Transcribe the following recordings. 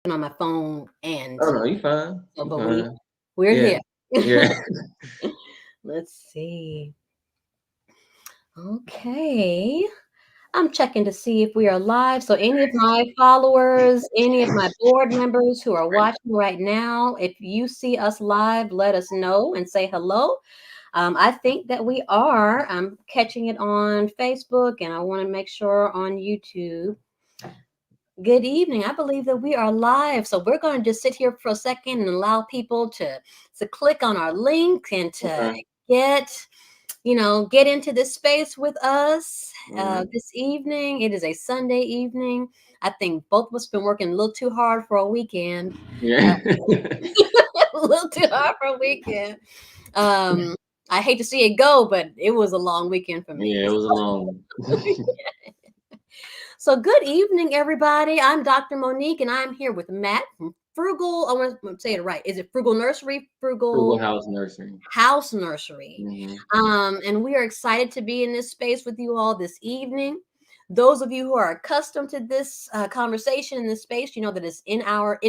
on my phone, and Oh no, you fine. so You but fine. we're Yeah. here. Yeah. Let's see. Okay. I'm checking to see if we are live. So any of my followers, any of my board members who are watching right now, if you see us live, let us know and say hello. I think that we are. I'm catching it on Facebook, and I want to make sure on YouTube. Good evening. I believe that we are live. So we're going to just sit here for a second and allow people to click on our link and to Okay. get, get into this space with us All right. this evening. It is a Sunday evening. I think both of us been working a little too hard for a weekend. Uh, Yeah. a little too hard for a weekend. Um, I hate to see it go, but it was a long weekend for me. Yeah, it was a long one. So, good evening, everybody. I'm Dr. Monique, and I'm here with Matt from Frugal. I want to say it right. Is it Frugal Nursery? Frugal Frugal House Nursery. House Nursery. Hmm. And we are excited to be in this space with you all this evening. Those of you who are accustomed to this conversation in this space, you know that it's in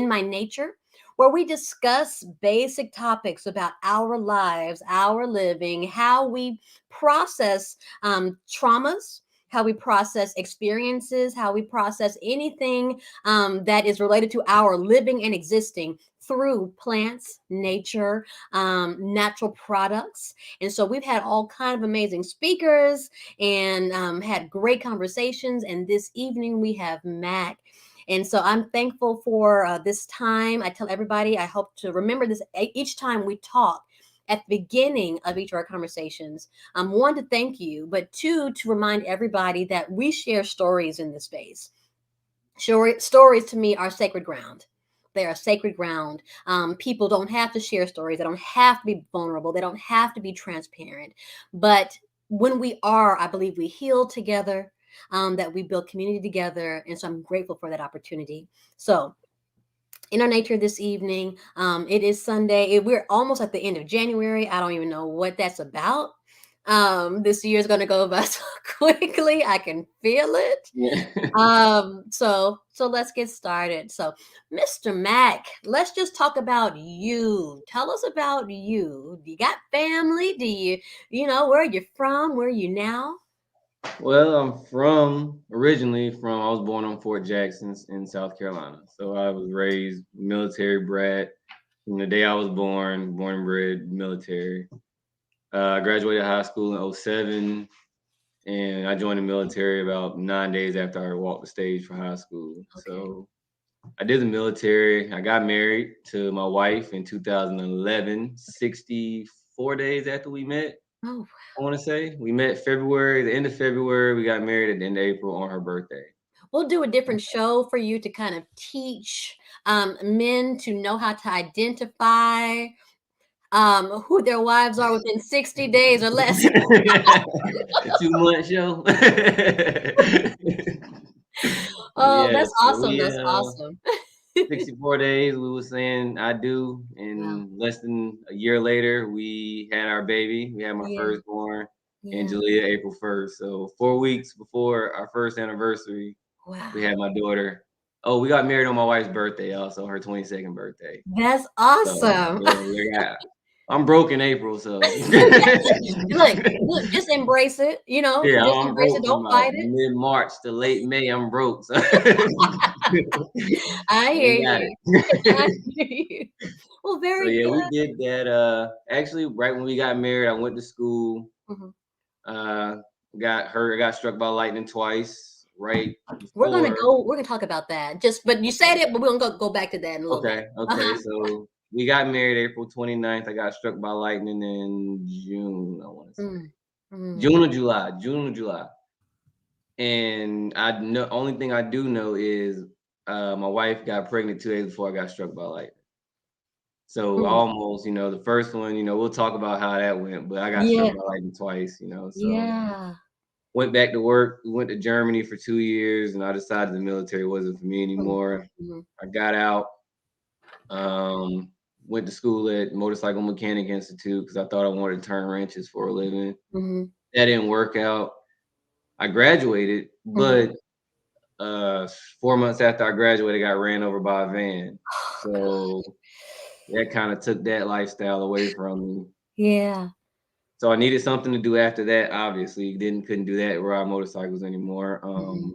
my nature, where we discuss basic topics about our lives, our living, how we process traumas, how we process experiences, how we process anything that is related to our living and existing through plants, nature, natural products. And so we've had all kind of amazing speakers and had great conversations. And this evening we have Mac. And so I'm thankful for this time. I tell everybody, I hope to remember this each time we talk at the beginning of each of our conversations. One, to thank you, but two, to remind everybody that we share stories in this space. Stories to me are sacred ground. They are sacred ground. People don't have to share stories. They don't have to be vulnerable. They don't have to be transparent. But when we are, I believe we heal together, that we build community together. And so I'm grateful for that opportunity. So, in our nature this evening, it is Sunday. We're almost at the end of January. I don't even know what that's about. This year is going to go by so quickly. I can feel it. Yeah. So let's get started. So, Mr. Mac, let's just talk about you. Tell us about you. Do you got family? Where are you from? Where are you now? Well, originally from, I was born on Fort Jackson in South Carolina. So I was raised military brat from the day I was born and bred military. I graduated high school in '07, and I joined the military about 9 days after I walked the stage for high school. Okay. So I did the military. I got married to my wife in 2011, 64 days after we met. Oh, I want to say we met February, the end of February. We got married at the end of April on her birthday. we'll do a different show for you to kind of teach men to know how to identify who their wives are within 60 days or less. A 2 month show. Oh, Yeah, that's so awesome. That's awesome. 64 days we were saying I do, Wow. and less than a year later we had our baby. We had my Yeah. firstborn in Yeah. Julia, April 1st. So 4 weeks before our first anniversary, we Wow. had my daughter. Oh, we got married on my wife's birthday, also her 22nd birthday. That's So awesome. yeah, I'm broke in April, so Look, just embrace it. yeah, Just I'm embrace it. broke from Don't fight it. mid-March to late May. I'm broke, so I hear ain't got you. I it. hear you. Well, So very yeah, we good. did that. Actually, right when we got married, I went to school. Mhm. Uh, got hurt. I got struck by lightning twice. Right We're gonna before. go. We're gonna talk about that. But you said Okay. it, but we're gonna go back to that in a little bit. Okay. Uh Okay. huh. So we got married April 29th. I got struck by lightning in June. I want to say Mm, mm. June or July. June or July. And I know only thing I do know is my wife got pregnant 2 days before I got struck by lightning. So Mm. almost, the first one, we'll talk about how that went, but I got Yeah. struck by lightning twice, so Yeah. went back to work. We went to Germany for 2 years, and I decided the military wasn't for me Mm, anymore. mhm, I got out, um, went to school at Motorcycle Mechanic Institute because I thought I wanted to turn wrenches for a living. mhm, That didn't work out. I graduated, mhm, but uh 4 months after I graduated, I got ran over by a van. Oh, God. So that kind of took that lifestyle away from me. Yeah. So I needed something to do after that. Obviously, couldn't do that, ride motorcycles anymore. Mhm,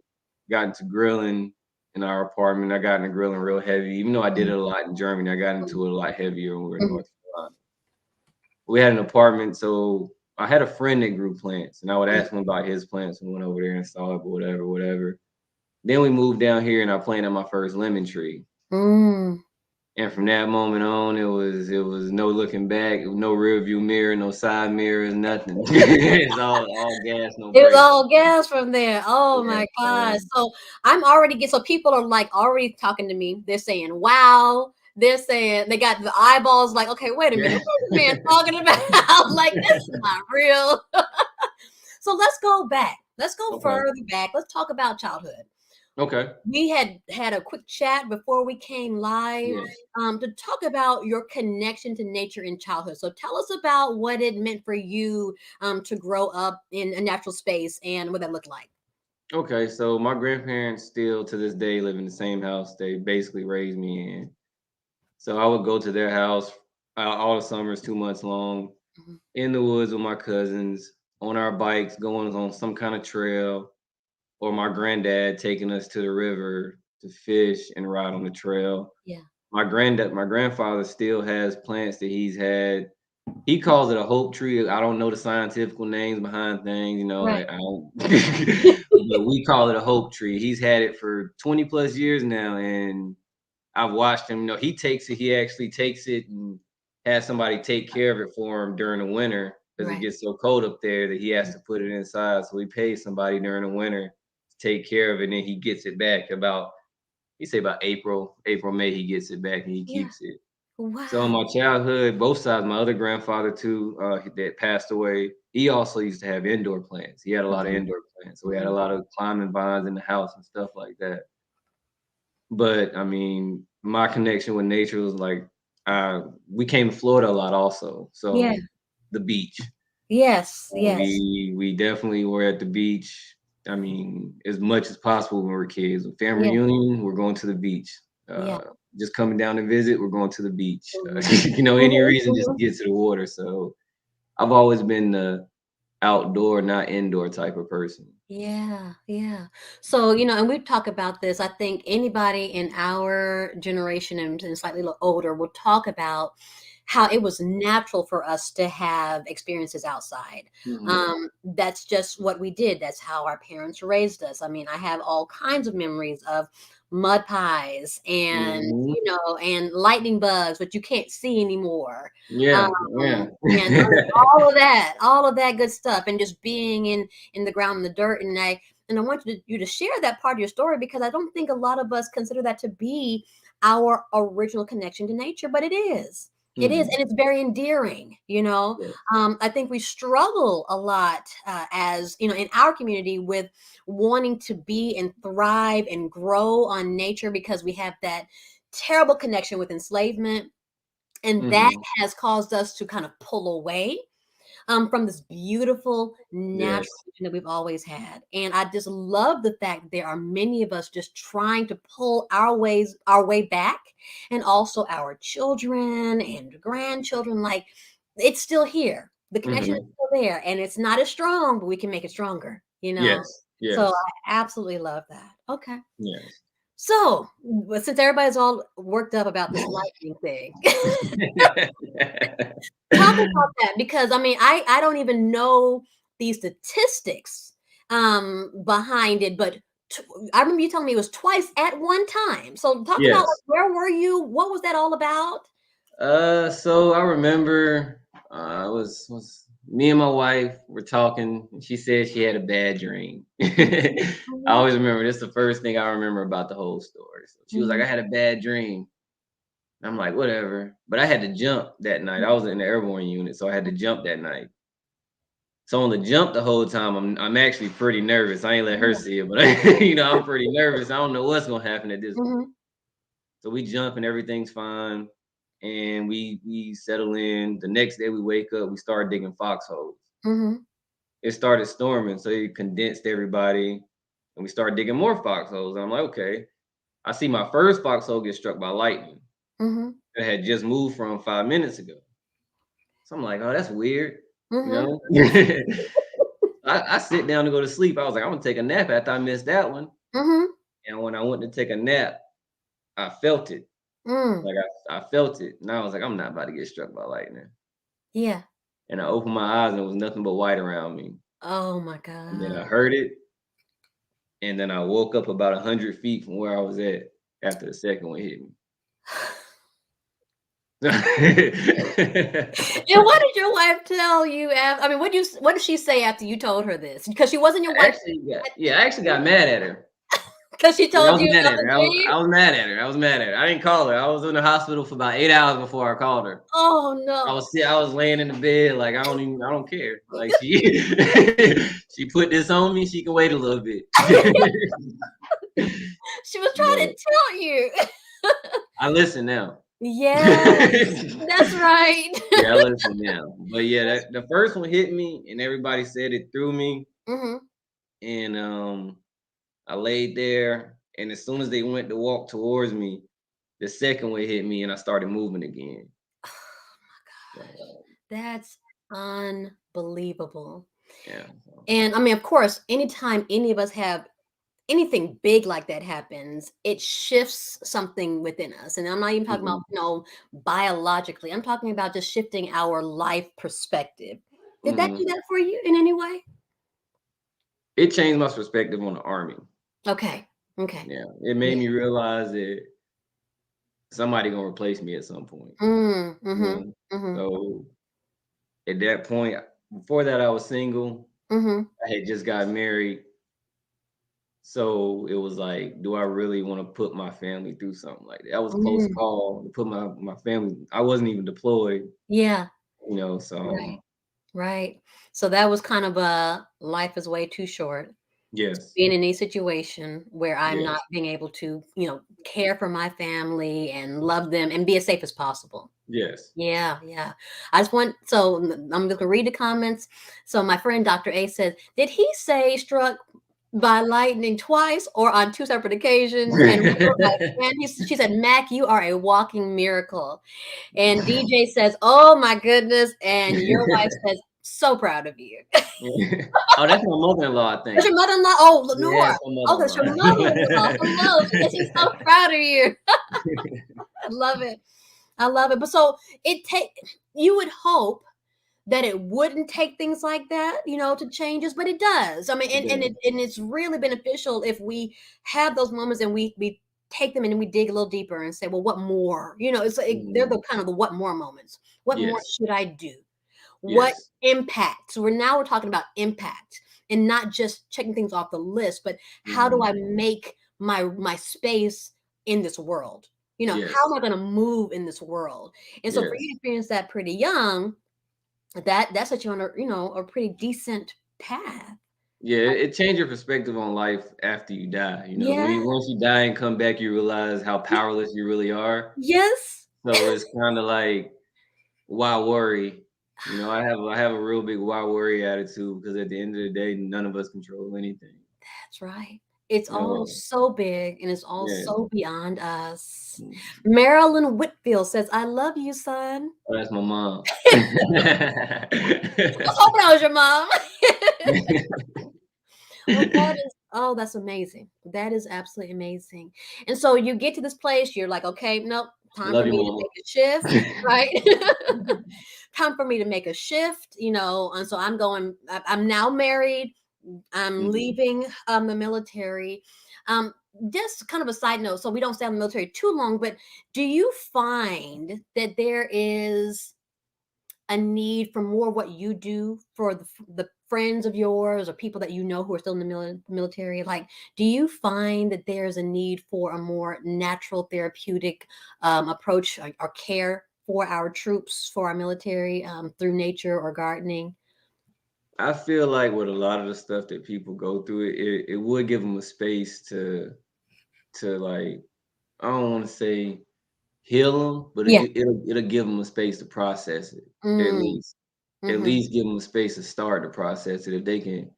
Got into grilling in our apartment. I got into grilling real heavy, even though I did mhm, it a lot in Germany. I got mhm, into it a lot heavier when we were in mhm, North Carolina. We had an apartment, so I had a friend that grew plants, and I would ask him about his plants and went over there and saw it, but whatever, whatever. Then we moved down here, and I planted my first lemon tree. mm. And from that moment on, it was no looking back, no rear view mirror, no side mirrors, nothing. It's all gas, no It was brakes. all gas from there. Oh Yeah, my gosh. so So I'm already get so people are like already talking to me. They're saying, wow. They're saying they got the eyeballs like, okay, wait a minute. What is this man talking about? I'm like, this is not real. So let's go back. Let's go okay, further back. Let's talk about childhood. okay, We had a quick chat before we came live yes, to talk about your connection to nature in childhood. So tell us about what it meant for you to grow up in a natural space and what that looked like. okay. So my grandparents still to this day live in the same house they basically raised me in. So I would go to their house all the summers, 2 months long, Mhm. in the woods with my cousins, on our bikes, going on some kind of trail, or my granddad taking us to the river to fish and ride on the trail. Yeah. My grandfather still has plants that he's had. He calls it a hope tree. I don't know the scientific names behind things, Right. like I don't, but we call it a hope tree. He's had it for 20 plus years now, and I've watched him. He actually takes it and has somebody take care of it for him during the winter because it Right. gets so cold up there that he has to put it inside. So he pays somebody during the winter to take care of it, and then he gets it back about he say about April, May, he gets it back and he Yeah. keeps it. So in Wow. my childhood, both sides, my other grandfather too, that passed away, he also used to have indoor plants. He had a lot of Mhm, indoor plants. So we had a mhm. lot of climbing vines in the house and stuff like that. But I mean, my connection with nature was like, we came to Florida a lot also. Yeah. So the beach. Yes. Yes. We definitely were at the beach. I mean, as much as possible when we were kids. With family Yeah. reunion, we're going to the beach. Yeah. Just coming down to visit, we're going to the beach. Mhm. Any Mhm, reason just to mhm. get to the water. So I've always been the outdoor, not indoor type of person. Yeah, yeah. So, and we talk about this. I think anybody in our generation and slightly older will talk about how it was natural for us to have experiences outside. Hmm. That's just what we did. That's how our parents raised us. I mean, I have all kinds of memories of mud pies Hmm. and lightning bugs, which you can't see anymore. Um, Yeah, yeah. and all of that good stuff, and just being in the ground in the dirt. And I want you to share that part of your story because I don't think a lot of us consider that to be our original connection to nature, but it is. It is, Hmm. and it's very endearing. I think we struggle a lot as in our community with wanting to be and thrive and grow on nature because we have that terrible connection with enslavement, and that Hmm. has caused us to kind of pull away from this beautiful natural Yes. vision that we've always had. And I just love the fact that there are many of us just trying to pull our way back, and also our children and grandchildren. Like, it's still here. The connection is Hmm. still there, and it's not as strong, but we can make it stronger. Yes. So Yes. I absolutely love that. Okay. Yes. So, since everybody's all worked up about this lightning thing, talk about that because I mean, I don't even know the statistics behind it, but t- I remember you telling me it was twice at one time. So talk about like Yes. where were you? What was that all about? So I remember it was me and my wife were talking, and she said she had a bad dream. Mhm, I mhm, always remember this is the first thing I remember about the whole story. So she was like, mhm, I had a bad dream. I'm like, whatever. But I had to jump that night. I was in the airborne unit, so I had to jump that night. So on the jump the whole time, I'm actually pretty nervous. I ain't let her mhm, see it, but I'm pretty nervous. I don't know what's gonna happen at this point. mhm, So we jump and everything's fine. And we settle in. The next day we wake up, we start digging foxholes. mhm, It started storming, so it condensed everybody. and we started digging more foxholes. And I'm like, okay. I see my first foxhole get struck by lightning. Mm-hmm. It had just moved from 5 minutes ago. So I'm like, oh, that's weird. You Mm-hmm. know? I sit down to go to sleep. I was like, I'm gonna take a nap after I missed that one. Mm-hmm. And when I went to take a nap, I felt it. Mm. Like I felt it. And I was like, I'm not about to get struck by lightning. Yeah. And I opened my eyes and it was nothing but white around me. Oh my And then God. I heard it. And then I woke up about 100 feet from where I was at after the second one hit me. And what did your wife tell you? I mean, what did she say after you told her this? Because she wasn't your wife. I actually got mad at her. Because she Yeah, I told was you mad about at her. the dream. I was mad at her. I was mad at her. I didn't call her. I was in the hospital for about 8 hours before I called her. Oh no. I was laying in the bed like I don't care. Like she she put this on me. She can wait a little bit. She was trying to But tell you. I listen now. Yes, that's right. Yeah, I listen now. But yeah, the first one hit me, and everybody said it threw me, Mm-hmm. and I laid there, and as soon as they went to walk towards me, the second one hit me, and I started moving again. That's unbelievable. Yeah. And I mean, of course, anytime any of us have anything big like that happens, it shifts something within us. And I'm not even talking about, Mhm, biologically. I'm talking about just shifting our life perspective. Did that do mhm. that for you in any way? It changed my perspective on the army. Okay. Okay. Yeah, it made Yeah. me realize that somebody gonna replace me at some point. Mm, You mm-hmm. know, Mm-hmm. so at that point, before that, I was single. Mm-hmm. I had just got married, so it was like, do I really want to put my family through something like that? That was a close Mm, call to put my family. I wasn't even deployed, yeah. So Right. Right. So that was kind of a life is way too short. yes, Being in a situation where I'm not yes, being able to, care for my family and love them and be as safe as possible. yes. Yeah, yeah. I just want so I'm just gonna read the comments. So my friend Dr. A said, did he say struck by lightning twice or on two separate occasions? And my friend, she said, Mac, you are a walking miracle. And DJ says, oh my goodness. And your wife says, so proud of you. Oh, that's my mother-in-law, I That's think. your mother-in-law? Oh, Yeah, Lenore. it's my Oh, that's your mother-in-law. mother-in-law. Hello. She says she's so proud of you. I love it. I love it. But so you would hope that it wouldn't take things like that, to change us, but it does. I mean, It and it's really beneficial if we have those moments and we take them and we dig a little deeper and say, well, what more? They're Mhm. the kind of the what more moments. What more Yes, should I do? What yes. impact? So we're talking about impact and not just checking things off the list, but how do I Mhm. make my space in this world? How am Yes, I going to move in this world? And so for you to yes. experience that pretty young, that set you on a pretty decent path. Yeah, it changed your perspective on life after you die. When Yeah. once you die and come back, you realize how powerless you really are. Yes. So it's kind of like, why worry? I have a real big why worry attitude because at the end of the day, none of us control anything. That's right. It's You all know, so big and it's all yeah. so beyond us. Mm. Marilyn Whitfield says, I love you, son. Oh, that's my mom. I was hoping that was your mom. Well, that's amazing. That is absolutely amazing. And so you get to this place, you're like, okay, nope, time for Love you, me to mama. make a shift, right? Time for me to make a shift, and so I'm now married. I'm Mhm. leaving the military. Um, just kind of a side note, so we don't stay in the military too long, but do you find that there is a need for more what you do for the friends of yours or people that who are still in the military? Like, do you find that there's a need for a more natural therapeutic approach or care for our troops, for our military, through nature or gardening? I feel like with a lot of the stuff that people go through, it would give them a space to like, I don't want to say heal them, but Yeah. it'll give them a space to process it. At Mm, least, mm-hmm. give them a space to start to process it. If they can,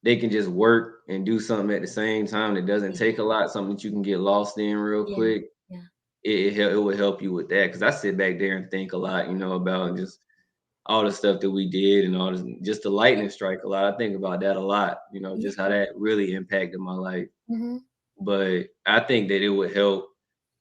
they can just work and do something at the same time that doesn't Yeah. take a lot, something that you can get lost in real Yeah. quick. Yeah. It would help you with that because I sit back there and think a lot, about just all the stuff that we did and all this, just the lightning strike a lot. I think about that a lot, just how Yeah. that really impacted my life. Mm-hmm. But I think that it would help.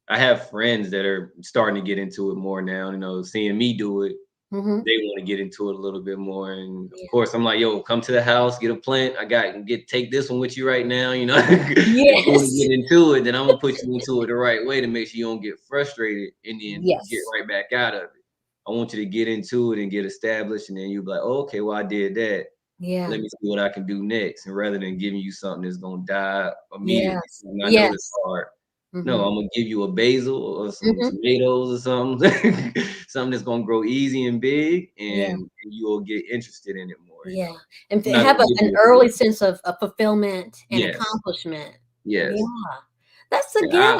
I have friends that are starting to get into it more now, seeing me do it, Mm-hmm. they want to get into it a little bit more. And of Yeah. course, I'm like, yo, come to the house, get a plant. I got take this one with you right now. If you want to Yes. get into it, then I'm gonna put you into it the right way to make sure you don't get frustrated and then get Yes. right back out of it. I want you to get into it and get established, and then you'll be like, oh, okay, well, I did that. Yeah. Let me see what I can do next. And rather than giving you something that's gonna die immediately, Yes. and I know that's Yes. hard. No, Mm-hmm. I'm gonna give you a basil or some Mm-hmm. tomatoes or something, something that's gonna grow easy and big, Yeah. and you will get interested in it more. Yeah. And to I'm not have gonna give an you early sense of fulfillment and yes, accomplishment. Yeah. yes. That's a Yeah,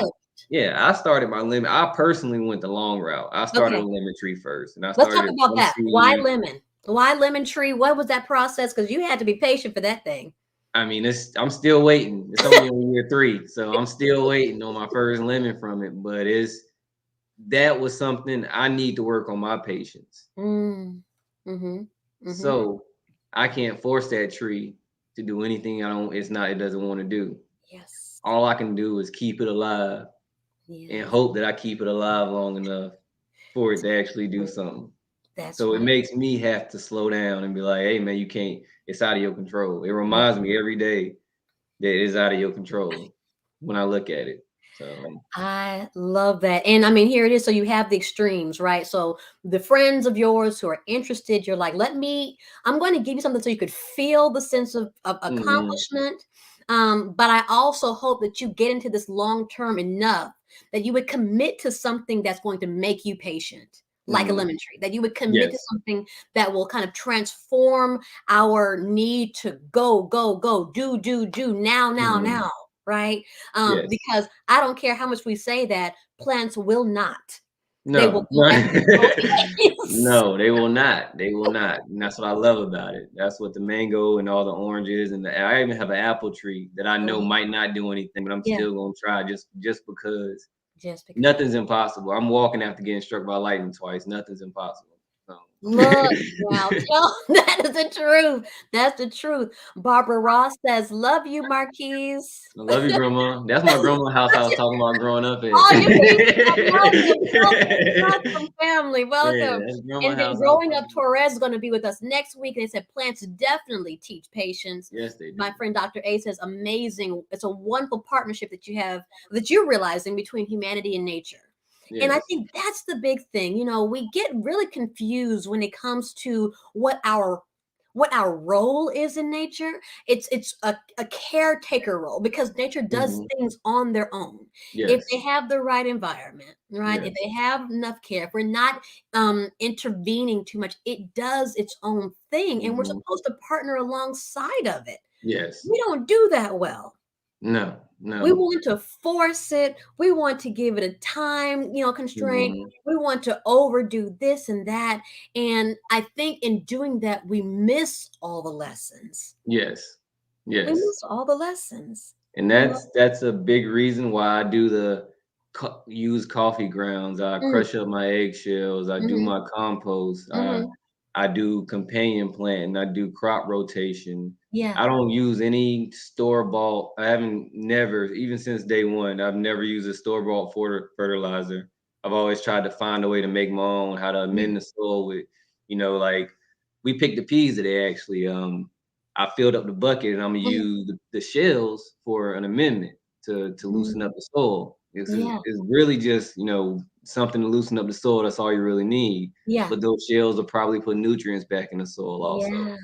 gift. I started my lemon. I personally went the long route. I started a Okay. lemon tree first, and I Let's talk started about one that. Why seed. lemon? Why lemon tree? What was that process? Because you had to be patient for that thing. I mean, I'm still waiting. It's only on year 3, so I'm still waiting on my first lemon from it. But that was something I need to work on my patience. Mm. Mm-hmm. Mm-hmm. So I can't force that tree to do anything it doesn't want to do. Yes. All I can do is keep it alive and Yes. hope that I keep it alive long enough for it to actually do something. That's So it right. makes me have to slow down and be like, hey man, you can't, it's out of your control. It Yeah. reminds me every day that it's out of your control when I look at it. So I love that. And I mean, here it is. So you have the extremes, right? So the friends of yours who are interested, you're like, I'm going to give you something so you could feel the sense of mhm, accomplishment. But I also hope that you get into this long term enough that you would commit to something that's going to make you patient, like a mhm, lemon tree, that you would commit to yes, something that will kind of transform our need to go, go, go, do, now, now, mhm, now, right? yes. Because I don't care how much we say that plants will not. They will No, go no, at their own pace. no, they will not. They will not. And that's what I love about it. That's what the mango and all the oranges I even have an apple tree that I know Oh, might not do anything, but I'm yeah, still gonna try just because just because. nothing's impossible. I'm walking after getting struck by lightning twice. Nothing's impossible. So Look, now tell that is the truth. That's the truth. Barbara Ross says, "Love you, Marquise." I love you, Grandma. That's my grandma's house I was talking about growing up at. Oh, your people, welcome, welcome, welcome, family, Yeah, welcome. that's grandma's And then house I was growing up, talking about. Torres is going to be with us next week. And they said plants definitely teach patience. Yes, they My do. friend Dr. A says, amazing. It's a wonderful partnership that you have, that you're realizing between humanity and nature. And I Yes. think that's the big thing. We get really confused when it comes to what our role is in nature. It's a caretaker role because nature does Hmm. things on their own. If they Yes. have the right environment, right? If Yes. they have enough care, if we're not intervening too much, it does its own thing, and we're Hmm. supposed to partner alongside of it. Yes. We don't do that well. No. We No. want to force it. We want to give it a time, constraint. Hmm. We want to overdo this and that. And I think in doing that, we miss all the lessons. Yes. We Yes. miss all the lessons. And You know? that's a big reason why I do use coffee grounds. I Mm, crush up my eggshells. I do mhm, my compost. mhm. I do companion planting. I do crop rotation. Yeah. I don't use any store bought. I haven't never even since day one. I've never used a store bought fertilizer. I've always tried to find a way to make my own. How to Yeah. amend the soil with, like we picked the peas today actually. I filled up the bucket and I'm gonna Mhm, use the shells for an amendment to loosen mhm. up the soil. Yeah. It's really just something to loosen up the soil. That's all you really need. Yeah. But those shells will probably put nutrients back in the soil also. Yeah.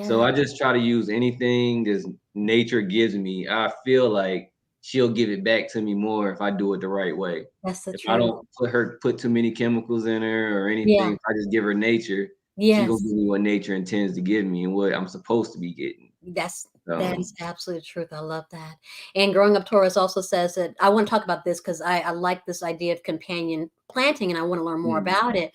So Yeah. I just try to use anything that nature gives me. I feel like she'll give it back to me more if I do it the right way. That's the If I truth. don't put too many chemicals in her or anything, Yeah. if I just give her nature, she gonna Yes. give me what nature intends to give me and what I'm supposed to be getting. That's That Um, is absolute truth. I love that. And Growing Up Taurus also says that I want to talk about this because I like this idea of companion planting and I want to learn more mm, about it.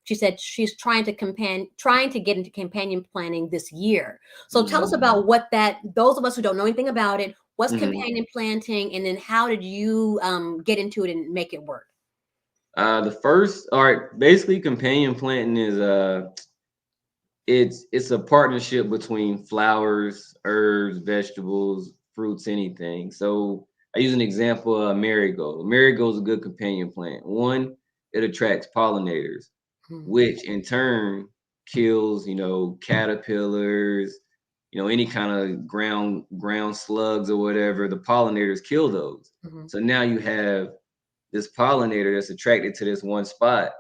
She said she's trying to get into companion planting this year. So tell us mm, about what that, those of us who don't know anything about it, what's mhm. companion planting, and then how did you get into it and make it work? The first, all right, basically companion planting is it's a partnership between flowers, herbs, vegetables, fruits, anything. So I use an example of marigold. Marigold is a good companion plant. One, it attracts pollinators, Mm-hmm. which in turn kills, caterpillars, any kind of ground slugs or whatever. The pollinators kill those. Mm-hmm. So now you have this pollinator that's attracted to this one spot,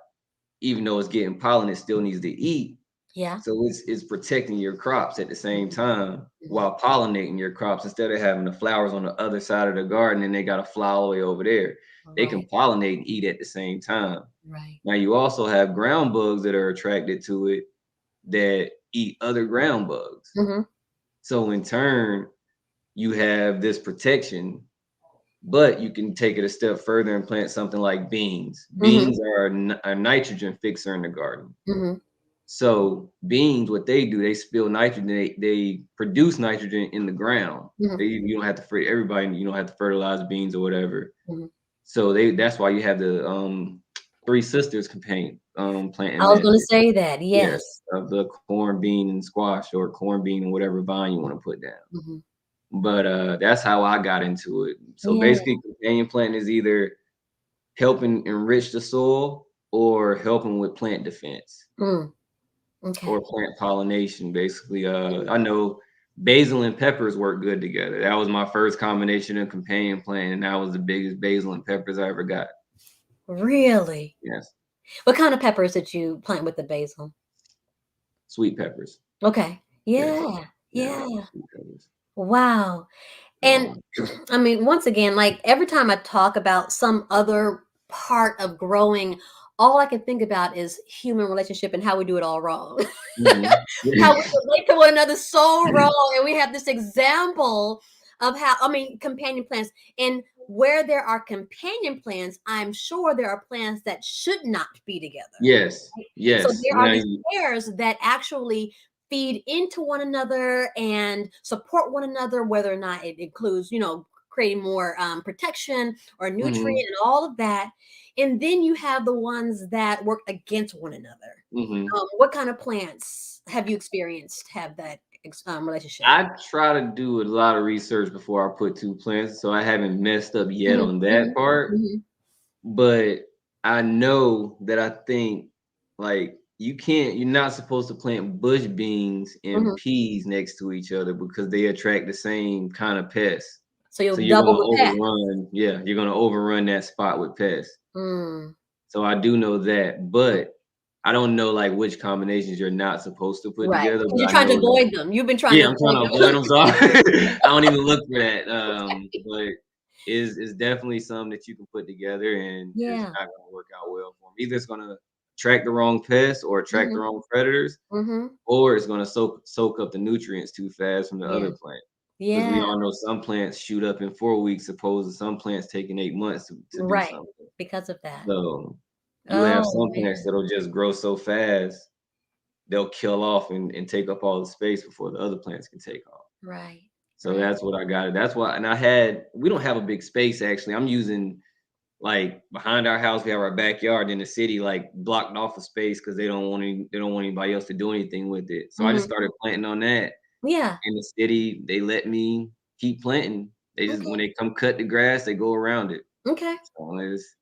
even though it's getting pollen, it still needs to eat. Yeah. So it's protecting your crops at the same Mm-hmm. time Mm-hmm. while pollinating your crops instead of having the flowers on the other side of the garden and they got to fly all the way over there. They can Right. pollinate and eat at the same time. Right. Now you also have ground bugs that are attracted to it that eat other ground bugs. Mm-hmm. So in turn, you have this protection, but you can take it a step further and plant something like beans. Mm-hmm. Beans are a nitrogen fixer in the garden. Mm-hmm. So beans, what they do, they spill nitrogen. They produce nitrogen in the ground. Mm-hmm. You don't have to everybody. You don't have to fertilize beans or whatever. Mm-hmm. So that's why you have the three sisters campaign I planting was that. going to say that. Yes, Yes. of the corn, bean, and squash, or corn, bean, and whatever vine you want to put down. Mm-hmm. But that's how I got into it. So Yeah. basically, companion planting is either helping enrich the soil or helping with plant defense Mm. Okay. or plant pollination. Basically, I know basil and peppers work good together. That was my first combination of companion plant, and that was the biggest basil and peppers I ever got. Really? Yes, What kind of peppers did you plant with the basil? sweet peppers. Okay. Yes, Yeah. yeah, I Yeah. like the sweet peppers. Wow. And Um, I mean, once again, like every time I talk about some other part of growing, all I can think about is human relationship and how we do it all wrong. mhm. How we relate to one another so wrong. And we have this example of how, I mean, companion plants. And where there are companion plants, I'm sure there are plants that should not be together. Yes, So yes. there are Now these pairs that actually feed into one another and support one anher, whether or not it includes, creating more protection or mhm, nutrient and all of that. And then you have the ones that work against one another. mhm. What kind of plants have you experienced have that relationship? I try to do a lot of research before I put two plants, so I haven't messed up yet Hmm. on Hmm. that part. Hmm. But I know that I think like you're not supposed to plant bush beans and Hmm. peas next to each other because they attract the same kind of pests. So So you'll you're double gonna the pest. overrun, yeah, you're gonna overrun that spot with pests. Mm. So I do know that, but I don't know like which combinations you're not supposed to put Right. together. Because But you're I trying to know that, avoid them. You've been trying yeah, to I'm trying avoid to them. avoid them. So I don't even look for that. But is definitely something that you can put together and it's Yeah. not gonna work out well for them. Either it's gonna attract the wrong pests or attract the Hmm. wrong predators, Hmm. or it's gonna soak up the nutrients too fast from the Yeah. other plant. Because we Yeah. all know some plants shoot up in 4 weeks, opposed to some plants taking 8 months to do Right. something. Because of that. So you have Oh, some plants man. that'll just grow so fast they'll kill off and take up all the space before the other plants can take off. Right. So Right. that's what I got. That's why, and we don't have a big space actually. I'm using like behind our house, we have our backyard in the city, like blocked off of space because they don't want anybody else to do anything with it. So I just Hmm. started planting on that. Yeah. In the city, they let me keep planting. They just when Okay. they come cut the grass, they go around it. Okay. So That's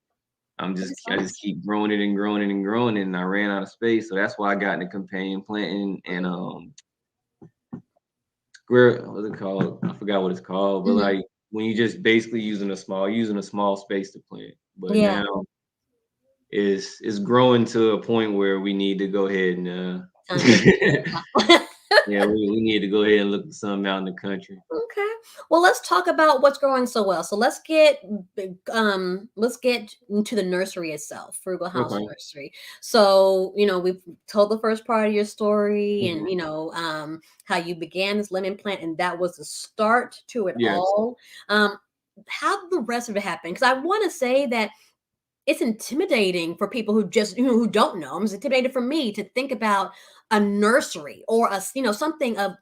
I just awesome. keep growing it and growing it and growing it, and I ran out of space. So that's why I got into companion planting and what's it called? I forgot what it's called, but Hmm. like when you just basically using a small space to plant. But Yeah. now it's growing to a point where we need to go ahead and Time to. Yeah, we need to go ahead and look for something out in the country. Okay. Well, let's talk about what's growing so well. So let's get into the nursery itself, Frugal House Okay. Nursery. So, we've told the first part of your story and Hmm. how you began this lemon plant and that was the start to it Yes. all. Um how did the rest of it happen? Because I want to say that it's intimidating for people who just who don't know. It's intimidating for me to think about a nursery or something of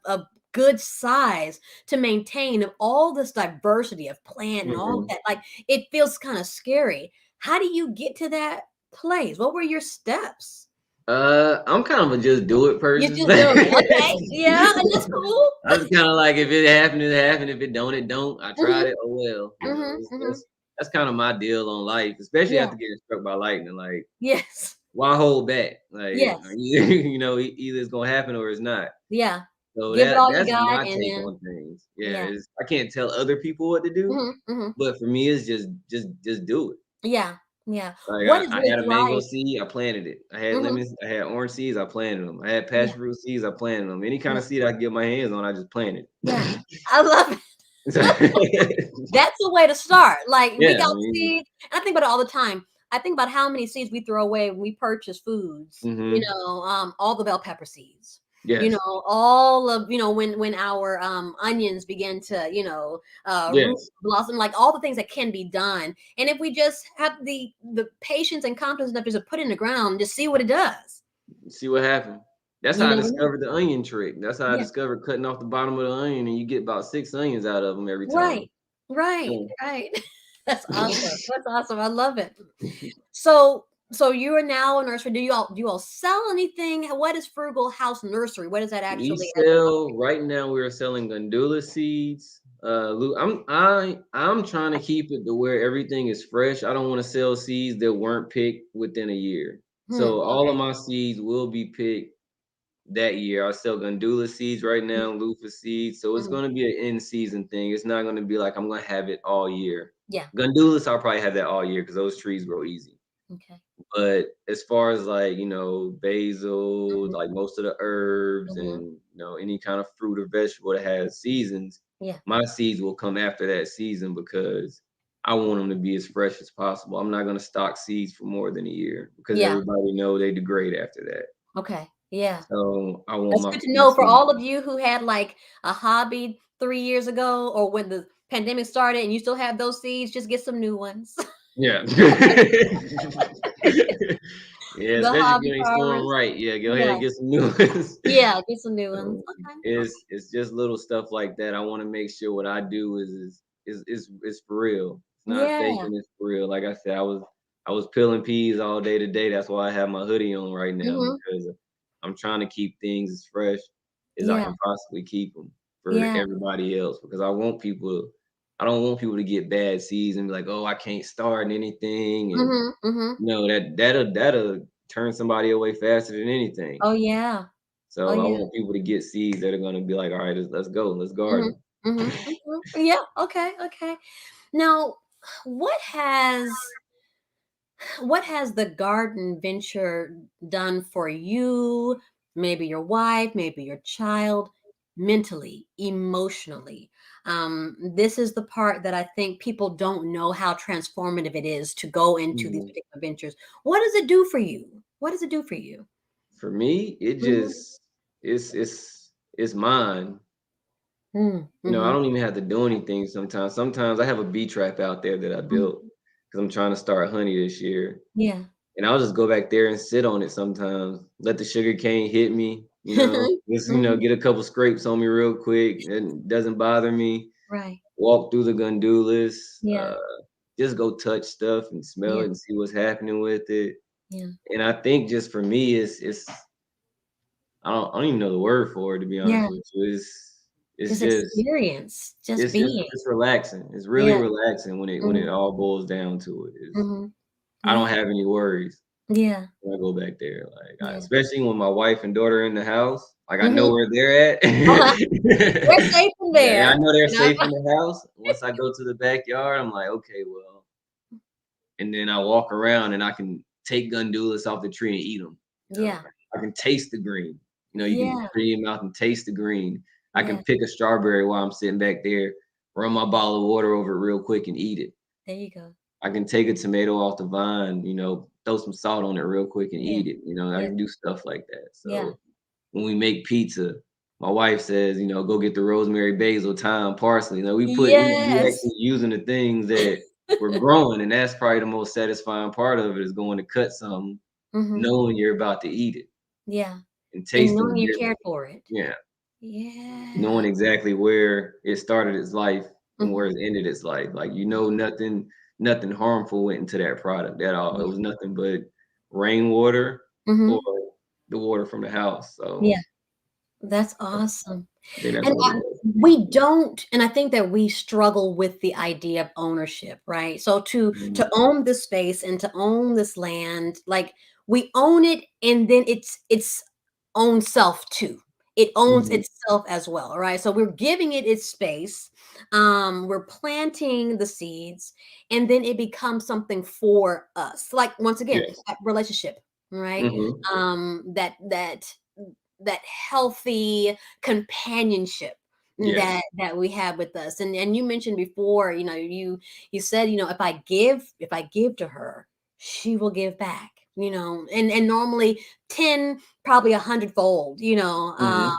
good size to maintain of all this diversity of plant and all Hmm. that. Like it feels kind of scary. How do you get to that place? What were your steps? I'm kind of a just do it You person. just do it. Okay. Yeah, and that's cool. I was kind of like, if it happened, it happened. If it don't, it don't. I tried Hmm. it. Oh well, Hmm. Hmm. that's kind of my deal on life, especially Yeah. after getting struck by lightning. Like, Yes. why hold back? Like, Yes. either it's gonna happen or it's not. Yeah. So Give it all you that's got my and take then on things. Yeah, yeah. I can't tell other people what to do, Hmm. Hmm. but for me, it's just do it. Yeah. Yeah. Like What is I this had a mango like? seed, I planted it. I had Mhm. lemons, I had orange seeds, I planted them. I had Yeah, passion fruit seeds, I planted them. Any kind yeah, of seed I could get my hands on, I just planted. yeah. I love it. So, That's the way to start. Like we yeah, got I mean, seeds, and I think about it all the time. I think about how many seeds we throw away when we purchase foods. hmm, All the bell pepper seeds. yes, All of when our onions begin to root yes. blossom, like all the things that can be done. And if we just have the patience and confidence enough just to put it in the ground, just see what it does. See what happened. That's You how I never know. discovered the onion trick. That's how I Yeah. discovered cutting off the bottom of the onion, and you get about 6 onions out of them every time. Right. Right. Yeah. Right. That's awesome. That's awesome. I love it. So you are now a nursery. Do you all sell anything? What is Frugal House Nursery? What is that We actually as an sell right now. We're selling gandula seeds. I'm trying to keep it to where everything is fresh. I don't want to sell seeds that weren't picked within a year. So all of okay. my seeds will be picked that year. I sell gandula seeds right now, loofah seeds. So it's Mhm. going to be an in season thing. It's not going to be like I'm going to have it all year. Yeah. Gandulas, I'll probably have that all year because those trees grow easy. Okay. But as far as like, basil, Mhm. like most of the herbs Mhm. and, any kind of fruit or vegetable that has seasons, Yeah. my seeds will come after that season because I want them to be as fresh as possible. I'm not going to stock seeds for more than a year because Yeah. everybody know they degrade after that. Okay. Yeah. So I want That's my good to my know for seeds. all of you who had like a hobby 3 years ago or when the pandemic started and you still have those seeds, just get some new ones. Yeah. Yeah, The especially if hobby you ain't storing farmers. right. Yeah, go ahead Yeah. and get some new ones. Yeah, get some new ones. So Okay. it's just little stuff like that. I want to make sure what I do is for real. It's not Yeah. faking. It's for real. Like I said, I was peeling peas all day today. That's why I have my hoodie on right now Mhm. because I'm trying to keep things as fresh as I Yeah. can possibly keep them for Yeah. everybody else because I want people. I don't want people to get bad seeds and be like, oh, I can't start anything, and Mhm. Mhm. that'll turn somebody away faster than anything. Oh, yeah. Oh, So I yeah. want people to get seeds that are gonna be like, all right, let's go, let's Mhm. garden. Mhm. Mhm. Yeah. Okay. Okay. Now, what has what has the garden venture done for you, maybe your wife, maybe your child, mentally, emotionally? This is the part that I think people don't know how transformative it is to go into these Mhm. particular ventures. What does it do for you? What does it do for you? For me, it Mhm. just it's mine. Mm, I mhm. don't even have to do anything sometimes. Sometimes I have a bee trap out there that I Mhm. built because I'm trying to start honey this year. Yeah. And I'll just go back there and sit on it sometimes. Let the sugar cane hit me, just Mhm. get a couple scrapes on me real quick. It doesn't bother me. Right. Walk through the gandulas, Yeah. just go touch stuff and smell Yeah. it and see what's happening with it. Yeah. And I think just for me, it's I don't even know the word for it to be honest Yeah. with you. It's Just just experience, just it's it's being. it's relaxing. It's really Yeah. relaxing when it Mhm. all boils down to it. Mhm. I don't Yeah. have any worries Yeah. when I go back there. Like Yeah. especially when my wife and daughter are in the house, like I know Mhm. where they're at. Uh-huh. They're safe in Yeah, there, I know they're you know? safe in the house. Once I go to the backyard, I'm like, okay, well, and then I walk around and I can take gandulas off the tree and eat them. Yeah. I can taste the green. You know, you can Yeah. put it in your mouth and taste the green. I can Yeah. pick a strawberry while I'm sitting back there, run my bottle of water over it real quick and eat it. There you go. I can take a tomato off the vine, you know, throw some salt on it real quick and Yeah. eat it. You know, I Yeah. can do stuff like that. Yeah. So when we make pizza, my wife says, you know, go get the rosemary, basil, thyme, parsley. You know, we Yes. actually using the things that we're growing, and that's probably the most satisfying part of it is going to cut something, Hmm. knowing you're about to eat it Yeah. and And tasting knowing the you difference. cared for it. Yeah, Yeah. knowing exactly where it started its life and where Hmm. it ended its life. Like you know, nothing harmful went into that product at all. It Yeah. was nothing but rainwater or Hmm. the water from the house. So Yeah. That's awesome. I think that's And what it is. we don't, and I think that we struggle with the idea of ownership, right? So to Mhm. own this space and to own this land, like we own it, and then it's own self too. It owns Mhm. itself as well, right? So we're giving it its space. We're planting the seeds, and then it becomes something for us. Like once again, Yes. that relationship, right? Mhm. That healthy companionship Yes. that we have with us. And you mentioned before, you said, if I give to her, she will give back, and normally 10, probably 100-fold, Mhm.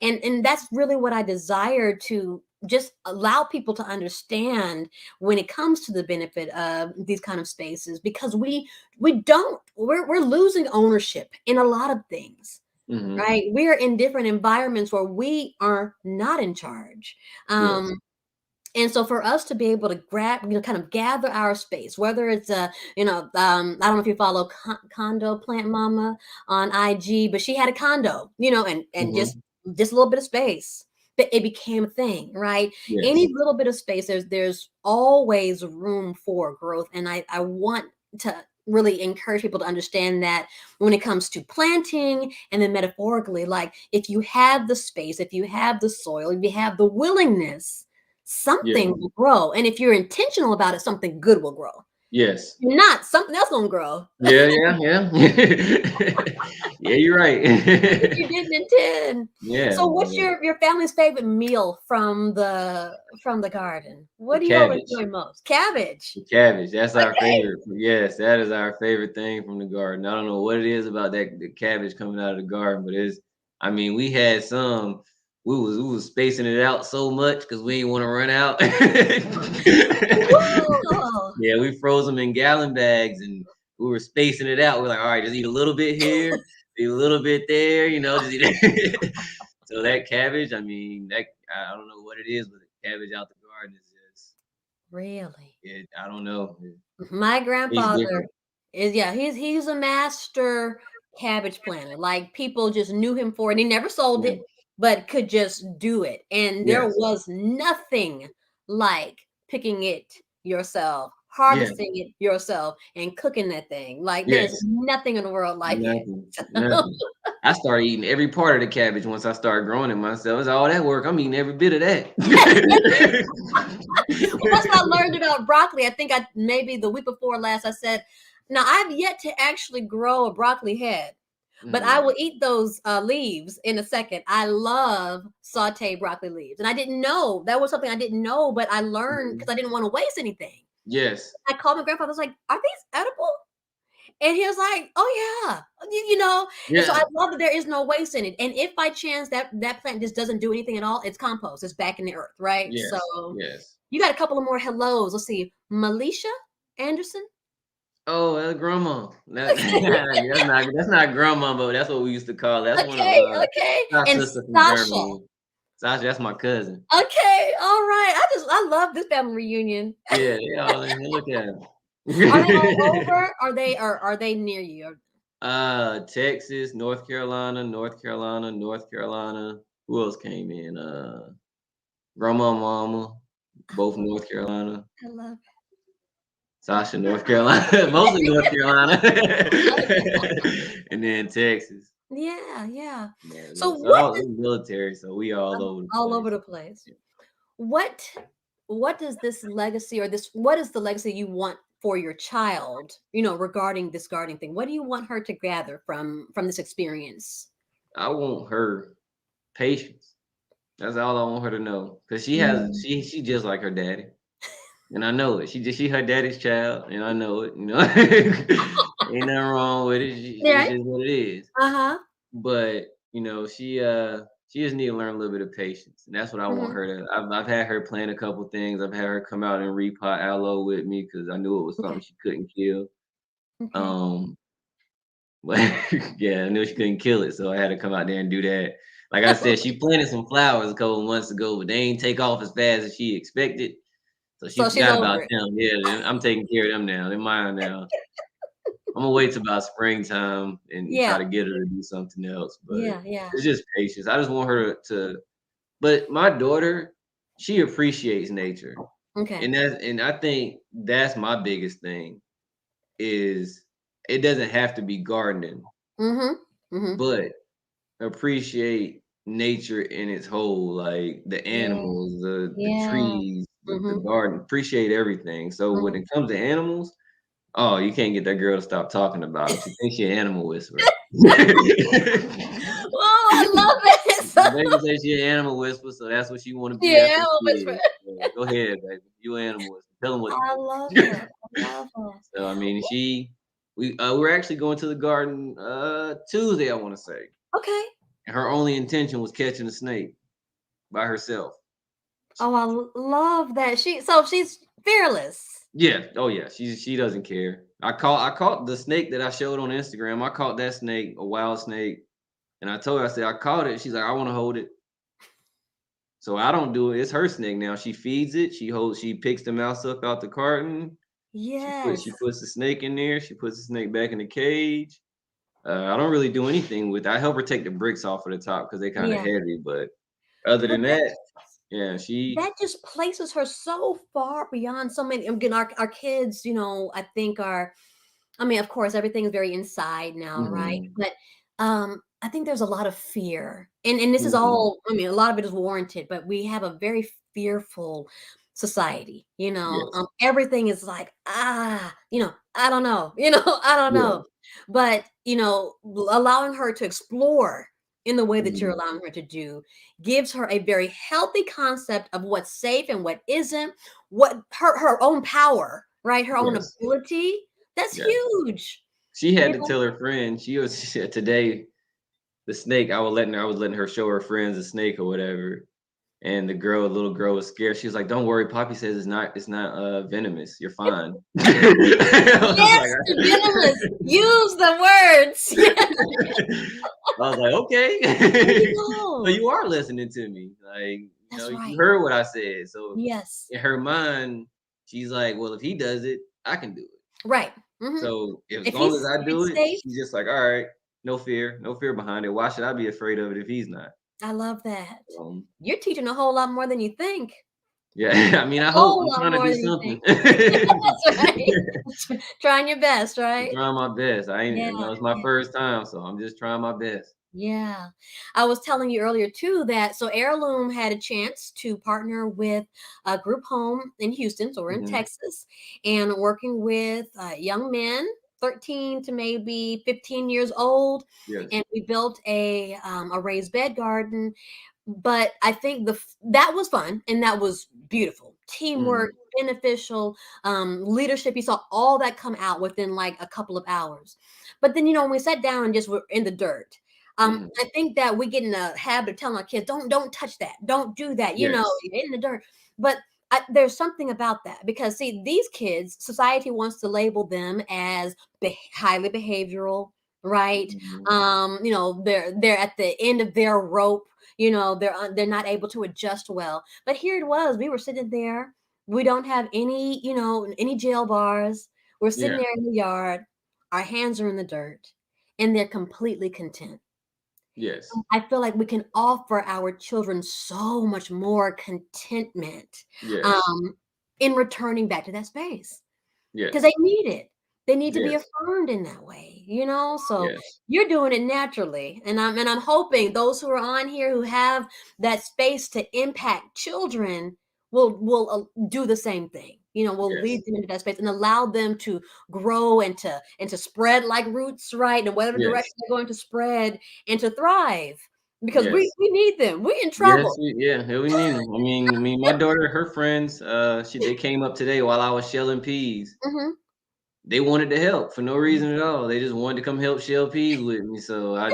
and that's really what I desire to just allow people to understand when it comes to the benefit of these kind of spaces, because we're losing ownership in a lot of things, Mhm. right? We're in different environments where we are not in charge. Yes. And so for us to be able to grab, kind of gather our space, whether it's I don't know if you follow Condo Plant Mama on IG, but she had a condo, and just Mhm. just a little bit of space, but it became a thing, right? Any Yes. little bit of space, there's always room for growth, and I want to really encourage people to understand that when it comes to planting, and then metaphorically, like if you have the space, if you have the soil, if you have the willingness, Yeah. something will grow. And if you're intentional about it, something good will grow. Yes. You're not, something else gonna grow. Yeah, yeah, yeah. Yeah, you're right. If you didn't intend. Yeah, So what's yeah. your family's favorite meal from the garden? The What do you all cabbage. enjoy most? Cabbage. The cabbage, that's our Okay. favorite. Yes, that is our favorite thing from the garden. I don't know what it is about that the cabbage coming out of the garden, but it's I mean, we had some we was spacing it out so much because we didn't want to run out. Wow. Yeah, we froze them in gallon bags and we were spacing it out. We're like, all right, just eat a little bit here, eat a little bit there, just eat it. So that cabbage, I mean, that I don't know what it is, but the cabbage out the garden is just Really? I don't know. My Tastes grandfather different. is, yeah, he's a master cabbage planter. Like people just knew him for it. He never sold it, Mhm. but could just do it. And there Yes. was nothing like picking it yourself, Yeah. harvesting it yourself, and cooking that thing. Like there's Yes. nothing in the world like it. Nothing. Nothing. I started eating every part of the cabbage once I started growing it myself. It's all that work. I'm eating every bit of that. Well, that's what I learned about broccoli. I think I maybe the week before last I said, now I've yet to actually grow a broccoli head, but I Mhm. will eat those leaves in a second. I love sauteed broccoli leaves, and I didn't know that was something I didn't know, but I learned Mhm. because I didn't want to waste anything. Yes. I called my grandfather. I was like, "Are these edible?" And he was like, "Oh yeah, you know." And so I Yeah. love that there is no waste in it. And if by chance that plant just doesn't do anything at all, it's compost. It's back in the earth, right? So Yes. Yes. you got a couple of more hellos. Let's see, Malisha Anderson. Oh, that's grandma. That's not grandma, but that's what we used to call. That's one of Okay, okay, our and sister from Sasha. Germany. Sasha, that's my cousin. Okay, all right. I love this family reunion. Yeah, they all in here. Look at them. Are they all over? Are they near you? Texas, North Carolina, North Carolina. Who else came in? Grandma, mama, both North Carolina. I love Sasha, North Carolina, mostly North Carolina, it. and then Texas. Yeah, yeah. Yeah, So yeah. So what I was does in the military, so we all over the all over place. the place? What what does this legacy, or this what is the legacy you want for your child, regarding this gardening thing? What do you want her to gather from this experience? I want her patience. That's all I want her to know. Cause Mm. she just like her daddy. And I know it. She her daddy's child, and I know it, Ain't nothing wrong with it. It's Right? just what it is. Uh-huh. But, she just need to learn a little bit of patience, and that's what I want Mhm. her to I've had her plan a couple things. I've had her come out and repot aloe with me because I knew it was something Okay. she couldn't kill. Okay. Um, but yeah, I knew she couldn't kill it, so I had to come out there and do that. Like I said, she planted some flowers a couple months ago, but they ain't take off as fast as she expected. So she So she's forgot about over it. them. Yeah, I'm taking care of them now. They're mine now. I'm gonna wait till about springtime and try Yeah. to get her to do something else. But Yeah, yeah. it's just patience. I just want her to. But my daughter, she appreciates nature, Okay. and I think that's my biggest thing is it doesn't have to be gardening, Mhm. Mhm. but appreciate nature in its whole, like the Yeah. animals, the Yeah. trees, the Mhm. garden. Appreciate everything. So when Mhm. it comes to animals, oh, you can't get that girl to stop talking about them. She thinks she an animal whisperer. Oh, I love it. So The baby says she an animal whisperer, so that's what she want to be. That's yeah, what she whisper. is. So go ahead, baby. You an animal whisperer. Tell them what to I love do. her. I love her. So I mean, we're actually going to the garden Tuesday, I want to say. Okay. And her only intention was catching a snake by herself. Oh, love that. She's fearless. Yeah. Oh yeah. She doesn't care. I caught the snake that I showed on Instagram. I caught that snake, a wild snake, and I told her, I said, I caught it. She's like, I want to hold it. So I don't do it. It's her snake now. She feeds it. She picks the mouse up out the carton. Yes. She puts the snake in there. She puts the snake back in the cage. I don't really do anything with it. I help her take the bricks off of the top because they're kind of Yeah. heavy. But other But than that, yeah, she. that just places her so far beyond so many. Again, our kids, I think are. I mean, of course, everything is very inside now, right? Mhm, But I think there's a lot of fear, and this is mhm. all. I mean, a lot of it is warranted, but we have a very fearful society. Yes. Everything is like I don't know, I don't Yeah. know, but allowing her to explore in the way that you're Mhm. allowing her to do gives her a very healthy concept of what's safe and what isn't, what her own power, right? Her own Yes. ability. That's Yes. huge. She had You to know? tell her friend. She said today the snake. I was letting her show her friends the snake or whatever. And little girl was scared. She was like, "Don't worry, Poppy says it's not venomous. You're fine." I was Yes, like, the venomous. Use the words. Yeah. I was like, okay. There you So go. you are listening to me. Like, That's you right. heard what I said. So Yes. in her mind, she's like, well, if he does it, I can do it. Right. Hmm. So as If long as he's I if do it's it, safe, she's just like, all right, no fear behind it. Why should I be afraid of it if he's not? I love that. Um, You're teaching a whole lot more than you think. yeah, I mean, A I hope whole I'm lot trying to more do than you something. think. That's right. Trying your best, I'm right? trying my best. I ain't, Yeah. it's my Yeah. first time, so I'm just trying my best. Yeah. I was telling you earlier too that Heirloom had a chance to partner with a group home in Houston, so we're in Hmm. Texas, and working with young men, 13 to maybe 15 years old, Yes. and we built a raised bed garden. But I think that was fun and that was beautiful. Teamwork, Hmm. beneficial, leadership. You saw all that come out within like a couple of hours. But then when we sat down and just were in the dirt, Hmm. I think that we get in a habit of telling our kids, don't touch that, don't do that, Yes. you're in the dirt. But there's something about that because see, these kids, society wants to label them as highly behavioral, right? Hmm. They're at the end of their rope. They're not able to adjust well. But here it was, we were sitting there. We don't have any jail bars. We're sitting Yeah. there in the yard. Our hands are in the dirt, and they're completely content. Yes. I feel like we can offer our children so much more contentment Yes. um, in returning back to that space because they Yes. need it. They need to be Yes. affirmed in that way. So Yes. you're doing it naturally, and I'm hoping those who are on here who have that space to impact children will do the same thing. We'll lead Yes. them into that space and allow them to grow and to spread like roots, right? In whatever Yes. direction they're going to spread and to thrive. Because we, Yes. we need them. We're in Yes, trouble. yeah, we need 'em. I mean, my daughter, her friends, they came up today while I was shelling peas. Hmm. They wanted to help for no reason at all. They just wanted to come help shell peas with me. So I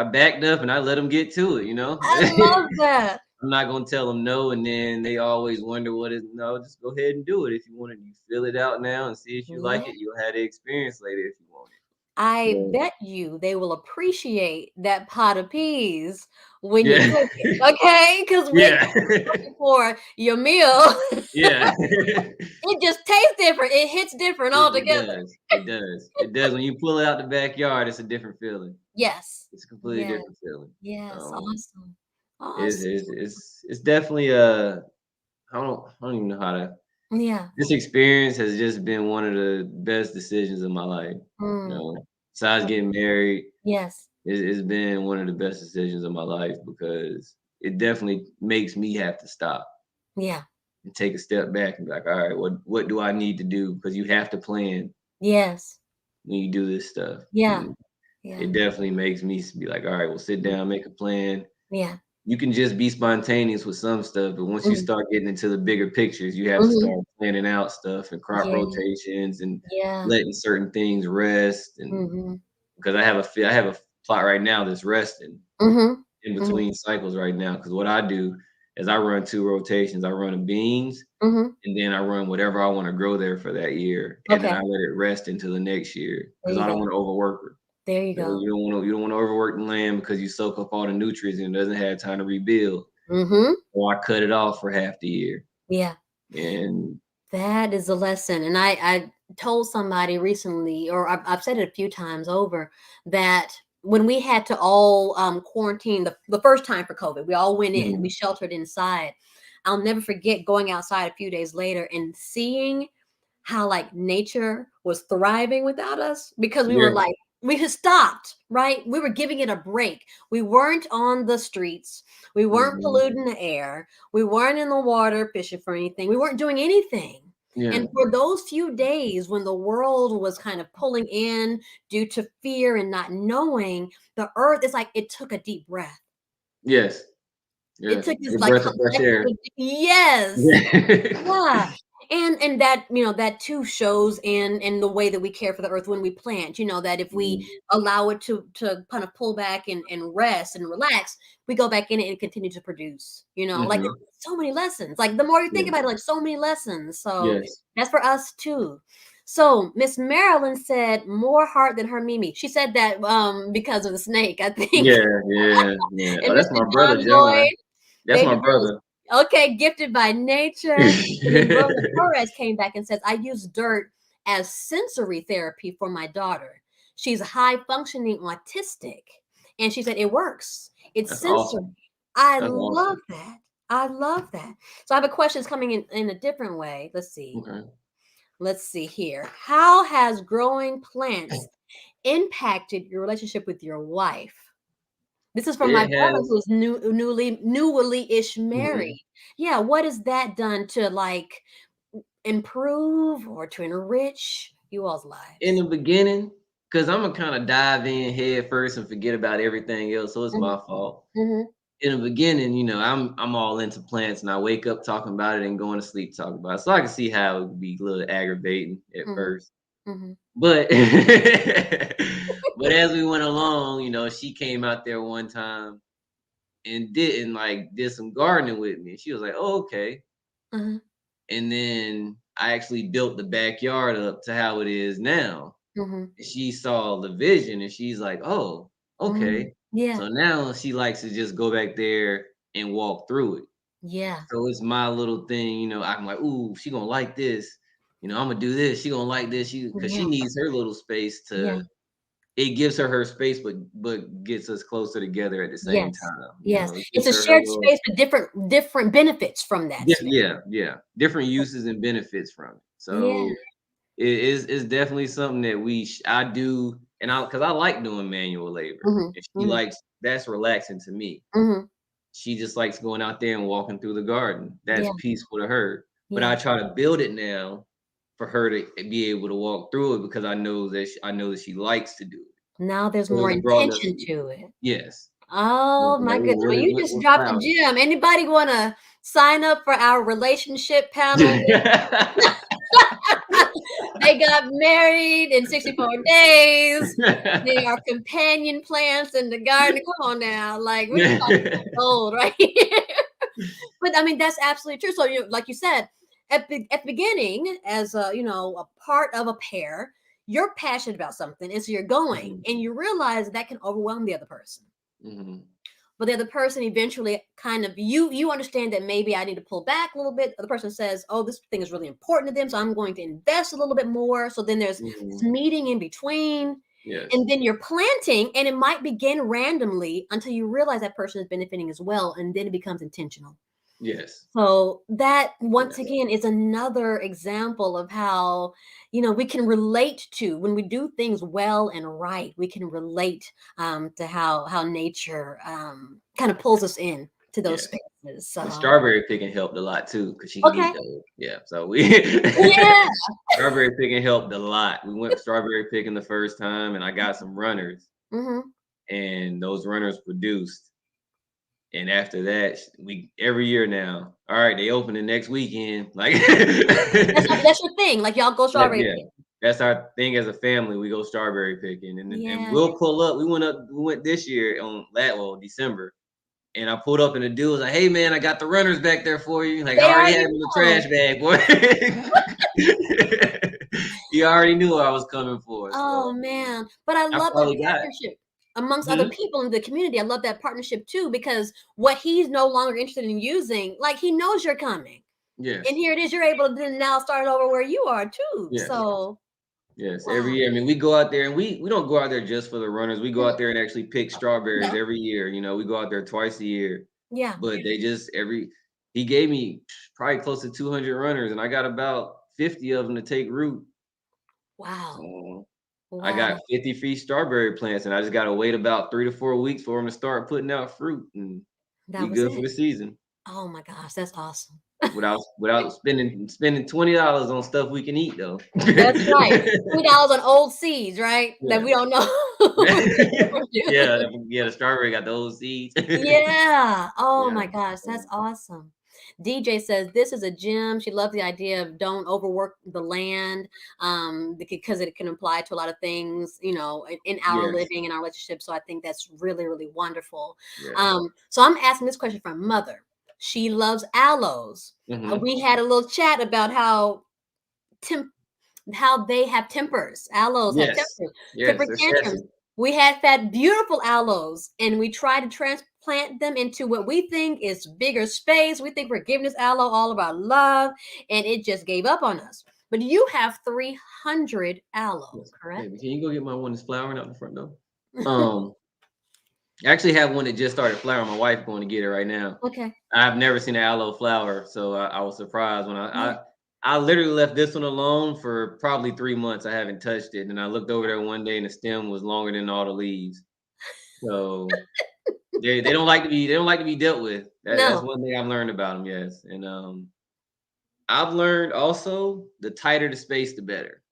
backed up and I let them get to it. I love that. I'm not gonna tell them no, and then they always wonder what is no. Just go ahead and do it if you want to. You fill it out now and see if you like Yeah. it. You'll have the experience later if you want I it. bet you they will appreciate that pot of peas when you Yeah, cook it, okay? Because when yeah, yeah, for your meal, yeah. it just tastes different. It hits different It altogether. does. It does. It does. When you pull it out the backyard, it's a different feeling. Yes. It's a completely Yes. different feeling. Yes. So Awesome. it's Awesome. it's it's definitely I don't even know how to. Yeah. This experience has just been one of the best decisions of my life. Mm. Besides getting married, Yes. it's been one of the best decisions of my life because it definitely makes me have to stop Yeah. and take a step back and be like, all right, what do I need to do? Because you have to plan Yes. when you do this stuff. Yeah. And Yeah. it definitely makes me be like, all right, well, sit down, make a plan. Yeah. You can just be spontaneous with some stuff, but once you Mm-hmm. start getting into the bigger pictures, you have to Mm-hmm. start planning out stuff and crop Yeah. rotations and Yeah. letting certain things rest. And Mm-hmm. because I have a plot right now that's resting Mm-hmm. in Mm-hmm. between cycles right now. Because what I do is I run two rotations. I run the beans, Mm-hmm. and then I run whatever I want to grow there for that year, and then Okay. I let it rest into the next year There because you I go. don't want to overwork it. There you You know, go. you don't want to overwork the land because you soak up all the nutrients and it doesn't have time to rebuild. Mm-hmm. Or I cut it off for half the year. Yeah. And That is a lesson. And I told somebody recently, or I've said it a few times over, that when we had to all quarantine the first time for COVID, we all went in, we mhm, sheltered inside. I'll never forget going outside a few days later and seeing how like nature was thriving without us because we were yeah, like, we had stopped, right? We were giving it a break. We weren't on the streets. We weren't mhm, polluting the air. We weren't in the water fishing for anything. We weren't doing anything. yeah, And for those few days when the world was kind of pulling in due to fear and not knowing, the earth, it's like it took a deep breath. yes, It yes. took this A like breath of fresh air. collective, yes, Yeah. yeah. And that, that too shows in the way that we care for the earth when we plant, that if we Mhm, allow it to kind of pull back and rest and relax, we go back in it and continue to produce, like mhm, so many lessons. Like the more you think yeah, about it, like so many lessons. So yes. that's for us too. So Miss Marilyn said more heart than her Mimi. She said that because of the snake, I think. Yeah, yeah, yeah. And Oh, that's Mr. my brother, John John. Boyd, That's my baby girls, brother. okay, gifted by nature. And then Rosa Torres came back and says, I use dirt as sensory therapy for my daughter. She's high functioning autistic. And she said, it works. It's That's sensory. awesome. I That's love awesome. that. I love that. So I have a question coming in a different way. Let's see. Okay. Let's see here. How has growing plants impacted your relationship with your wife? This is from my It brother has who's newly-ish mhm. married. Yeah, what has that done to like improve or to enrich you all's In lives? the beginning, because I'm gonna kind of dive in head first and forget about everything else, so it's Mhm, my fault. mhm, In the beginning, I'm all into plants, and I wake up talking about it and going to sleep talking about it. So I can see how it would be a little aggravating at mhm, first, mhm, but but as we went along, she came out there one time and did some gardening with me. And she was like, "Oh, okay." uh-huh, And then I actually built the backyard up to how it is now. mhm, She saw the vision and she's like, "Oh, mhm. okay." Yeah, So now she likes to just go back there and walk through it. yeah, So it's my little thing, I'm like, "Ooh, she gonna like this. I'm gonna do this. She gonna like this. Because she yeah, needs her little space yeah, to. It gives her space, but gets us closer together at the same yes, time. yes. It It's gives a her shared little. space with different benefits from that space. Yeah, yeah, different uses and benefits from it. Yeah. So it's definitely something that I do, and because I like doing manual labor, Mhm, and she mhm, likes that's relaxing to me. mhm. She just likes going out there and walking through the garden. That's Yeah, peaceful to her. but I Yeah. try to build it now for her to be able to walk through it because I know that she likes to do it. Now there's So more it's brought us, intention to it. yes. Oh Like, my ooh, goodness. Well, you what, just what dropped a flower? gem. Anybody want to sign up for our relationship panel? They got married in 64 days. They are companion plants in the garden. Come on now. Like, we're talking gold right here. But I mean, that's absolutely true. So, like you said, at the beginning, as a part of a pair, you're passionate about something, and so you're going, Mhm, and you realize that can overwhelm the other person. mhm. But the other person eventually kind of you understand that maybe I need to pull back a little bit. The person says, "Oh, this thing is really important to them, so I'm going to invest a little bit more." So then there's this Mhm. meeting in between, Yes. and then you're planting, and it might begin randomly until you realize that person is benefiting as well, and then it becomes intentional. Yes. So that once Yes. again is another example of how we can relate to when we do things well and right. We can relate to how nature kind of pulls us in to those Yes. spaces. And So strawberry picking helped a lot too, because she can okay, eat those. Yeah. So we yeah, strawberry picking helped a lot. We went strawberry picking the first time and I got some runners hmm and those runners produced. And after that, we every year now. All right, they open the next weekend. Like that's your thing. Like y'all go strawberry yeah. pick. That's our thing as a family. We go strawberry picking, and Yeah, we'll pull up. We went this year on December, and I pulled up, and the dude was like, "Hey man, I got the runners back there for you." Like I they already already had them in the know. trash bag, boy. You already knew what I was coming for, Oh so man, but I I love that probably got. partnership amongst other Hmm? people in the community. I love that partnership too because what he's no longer interested in using, like he knows you're coming, and Yes, here it is. You're able to then now start over where you are too. yes, So yes. Every wow, year, I mean, we go out there, and we don't go out there just for the runners. We go Mhm. out there and actually pick strawberries Yeah, every year. You know, we go out there twice a year, yeah, but they just every. He gave me probably close to 200 runners, and I got about 50 of them to take root. wow, So I wow. got 50 free strawberry plants, and I just gotta wait about 3 to 4 weeks for them to start putting out fruit, and we That was good for it. the season Oh my gosh, that's awesome. without spending $20 on stuff we can eat though. That's right. $20 on old seeds, right? That Yeah. we don't know. Yeah, yeah, the strawberry got those seeds. Yeah. Oh Yeah. my gosh, that's So, awesome. DJ says this is a gem. She loves the idea of don't overwork the land, because it can apply to a lot of things, in our yes, living and our relationship. So I think that's really, really wonderful. yes. So I'm asking this question from mother. She loves aloes. Mhm. We had a little chat about temp- how they have tempers. Aloes have Yes. tempers, Yes, temper they're tantrums. sassy. We had that beautiful aloes, and we tried to transplant them into what we think is bigger space. We think we're giving this aloe all of our love, and it just gave up on us. But you have 300 aloe, Yes. correct? Baby, can you go get my one that's flowering out the front door? Um, I actually have one that just started flowering. My wife going to get it right now. Okay. I've never seen an aloe flower, so I was surprised when Yeah. I literally left this one alone for probably 3 months. I haven't touched it, and I looked over there one day, and the stem was longer than all the leaves. So they don't like to be dealt with. That's No. one thing I've learned about them. Yes, and I've learned also the tighter the space, the better.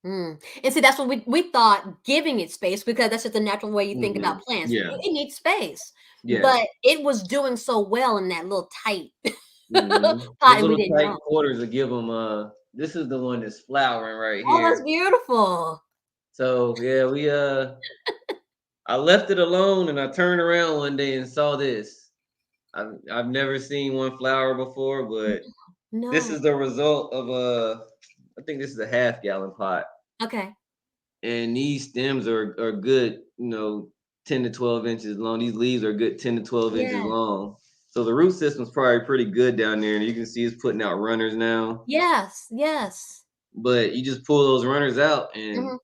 And see, that's what we thought giving it space because that's just the natural way you think about plants. It, Yeah. it needs space, Yes. but it was doing so well in that little tight pot, Those and we little didn't tight know. quarters will give them. This is the one that's flowering right Oh, that's here. beautiful. So yeah, we I left it alone and I turned around one day and saw this. I've never seen one flower before, but this No. is the result of I think this is a half-gallon pot. Okay. And these stems are good, 10 to 12 inches long. These leaves are good 10 to 12 inches Yeah. long. So the root system's probably pretty good down there. And you can see it's putting out runners now. Yes. Yes. But you just pull those runners out and Mhm.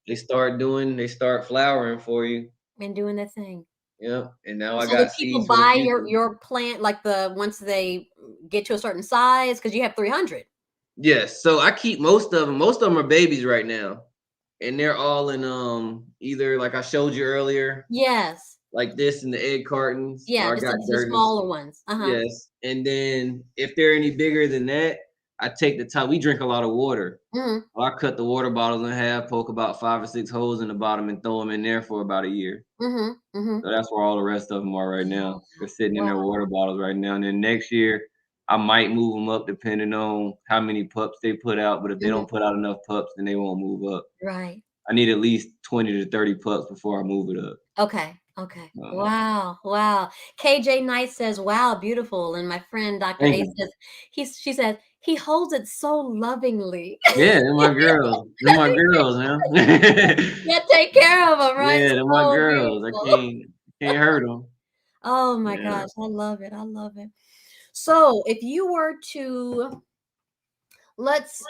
they start flowering for you. And doing that thing. Yeah. And now I So do got people seeds for the buy your future. your plant like the once they get to a certain size? Because you have 300. Yes. So I keep most of them. Most of them are babies right now. And they're all in either like I showed you earlier, Yes. like this in the egg cartons, Yeah. or I Just got the dirt. smaller ones. Uh huh. Yes, and then if they're any bigger than that, I take the time. We drink a lot of water. Mm-hmm. I cut the water bottles in half, poke about 5 or 6 holes in the bottom, and throw them in there for about a year. Mm-hmm. Mm-hmm. So that's where all the rest of them are right Yeah. now. They're sitting in Wow. their water bottles right now. And then next year, I might move them up depending on how many pups they put out. But if they Mm-hmm. don't put out enough pups, then they won't move up. Right. I need at least 20 to 30 pups before I move it up. Okay. Okay. Uh, Wow. Wow. KJ Knight says, "Wow, beautiful." And my friend Dr. Thank A you. says, she said, "He holds it so lovingly." Yeah, they're my girls. They're my girls, man. Yeah, take care of them, right? Yeah, they're my So girls. I beautiful. can't hurt them. Oh my Yeah. gosh, I love it. I love it. So, if you were to let's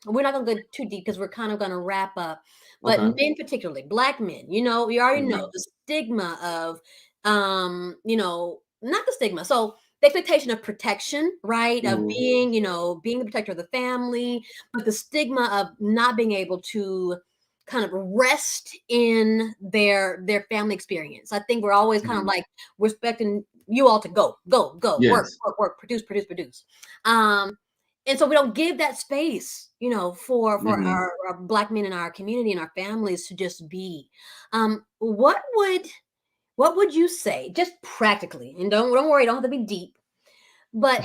we're not gonna go too deep because we're kind of gonna wrap up. But Okay. men, particularly black men, you already know Mhm. the stigma of, not the stigma. So the expectation of protection, right? Of Mhm. being the protector of the family, but the stigma of not being able to kind of rest in their family experience. I think we're always kind of Mhm. like we're expecting you all to go, work, Yes. work, work, produce, produce, produce. Um, and so we don't give that space for Mhm. our black men in our community and our families to just be. What would you say, just practically, and don't worry, don't have to be deep, but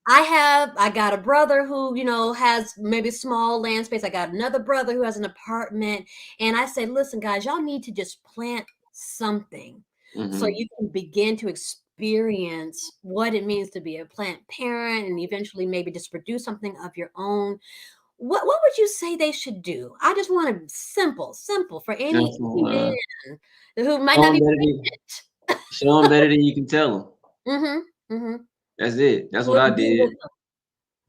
I got a brother who has maybe small land space. I got another brother who has an apartment, and I say, listen guys, y'all need to just plant something so Mhm. you can begin to experience what it means to be a plant parent, and eventually maybe just produce something of your own. What would you say they should do? I just want to simple for any Simple. man who might Show not them be better than show them better than you can tell them. pregnant. Mm-hmm. That's it. That's what What I be with did. them.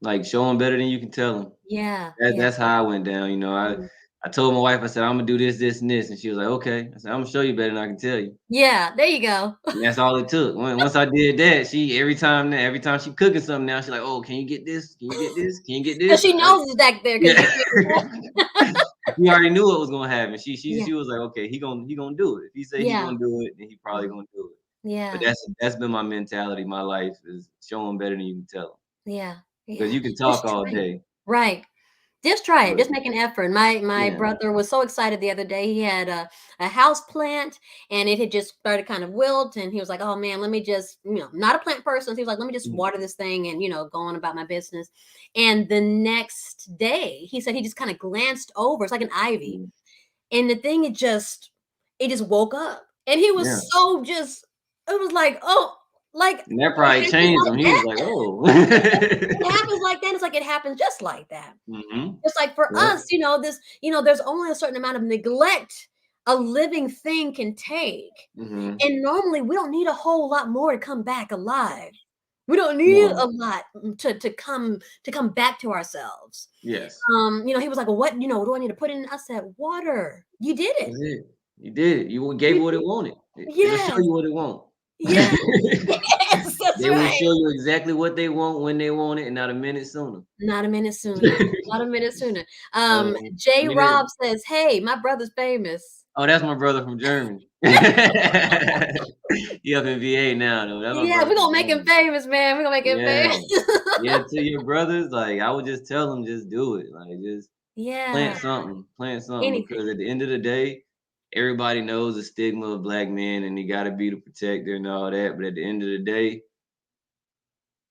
Like show them better than you can tell them. Yeah, That yeah. that's how I went down. Mhm. I told my wife, I said, I'm gonna do this, this, and this, and she was like, okay. I said, I'm gonna show you better than I can tell you. Yeah, there you go. And that's all it took. Once I did that, she every time she cooking something now, she's like, oh, can you get this? Can you get this? Can you get Because this? she knows it's back there because Yeah. you He already knew what was gonna happen. Yeah, She was like, okay, he gonna do it. If he say he yeah, gonna do it, then he probably mhm, gonna do it. But yeah, that's been my mentality. My life is show them better than you can tell them yeah, because yeah. you can talk Just all try it. day, Right. Just try it. but Just make an effort. My yeah. brother was so excited the other day. He had a house plant and it had just started kind of wilt, and he was like, "Oh man, let me just not a plant person." So he was like, "Let me just Mhm. water this thing and go on about my business." And the next day, he said he just kind of glanced over. It's like an ivy, Mhm. and the thing it just woke up, and he was Yeah. so just it was like, oh, like And that probably it happened changed him. like He was that. like, "Oh." It happens like that. It's like it happens just like that. Mhm. Just like for Yep. us, there's only a certain amount of neglect a living thing can take. Mhm. And normally we don't need a whole lot more to come back alive. We don't need No. a lot to come back to ourselves. Yes. He was like, well, what do I need to put in? I said, water. You did it. That's it. You did it. You gave it You what it did. wanted. It'll show Yes. you what it want. Yes. Yes. That's They will right. show you exactly what they want when they want it, and not a minute sooner. Not a minute sooner. Not a minute sooner. I J mean, Rob says, hey, my brother's famous. oh, that's my brother from Germany. He up in VA now, though. That's my Yeah, brother we're from gonna make him Germany. famous, man. We're gonna make him Yeah. famous. Yeah, to your brothers, like, I would just tell them, just do it. Like, just Yeah, plant something, anything. because at the end of the day, everybody knows the stigma of black men and you gotta be the protector and all that. But at the end of the day,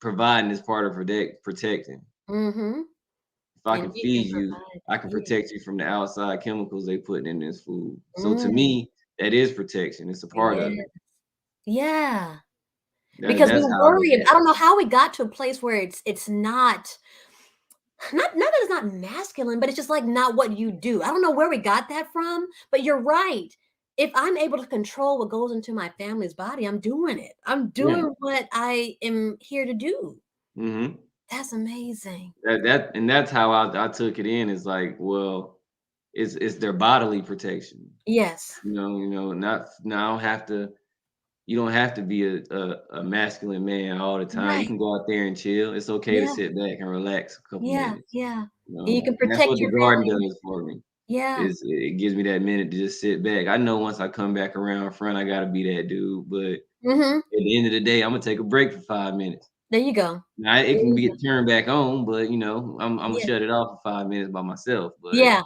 providing is part of protecting. Mhm. If I And can you can feed you, provide I that. can Yeah. protect you from the outside chemicals they putting in this food. So to Mm, me, that is protection. It's a part of yeah. it. Yeah. Because we That's how I look worry at I it. don't know how we got to a place where it's not that it's not masculine, but it's just like not what you do. I don't know where we got that from, but you're right. If I'm able to control what goes into my family's body, I'm doing it. I'm Yeah. doing what I am here to do. Hmm. That's amazing. That's how I took it in. Is like, well, it's their bodily protection. Yes. Not now. I don't have to. You don't have to be a masculine man all the time. You Right. can go out there and chill. It's okay to Yeah. sit back and relax a couple Yeah. minutes. Yeah. And you can And that's protect what the your garden family. does for me. Yeah. Is it gives me that minute to just sit back. I know once I come back around front, I gotta be that dude. But Mhm. at the end of the day, I'm gonna take a break for 5 minutes. There you go. Now it There can you be go. turned back on, but I'm gonna Yeah. shut it off for 5 minutes by myself. But Yeah.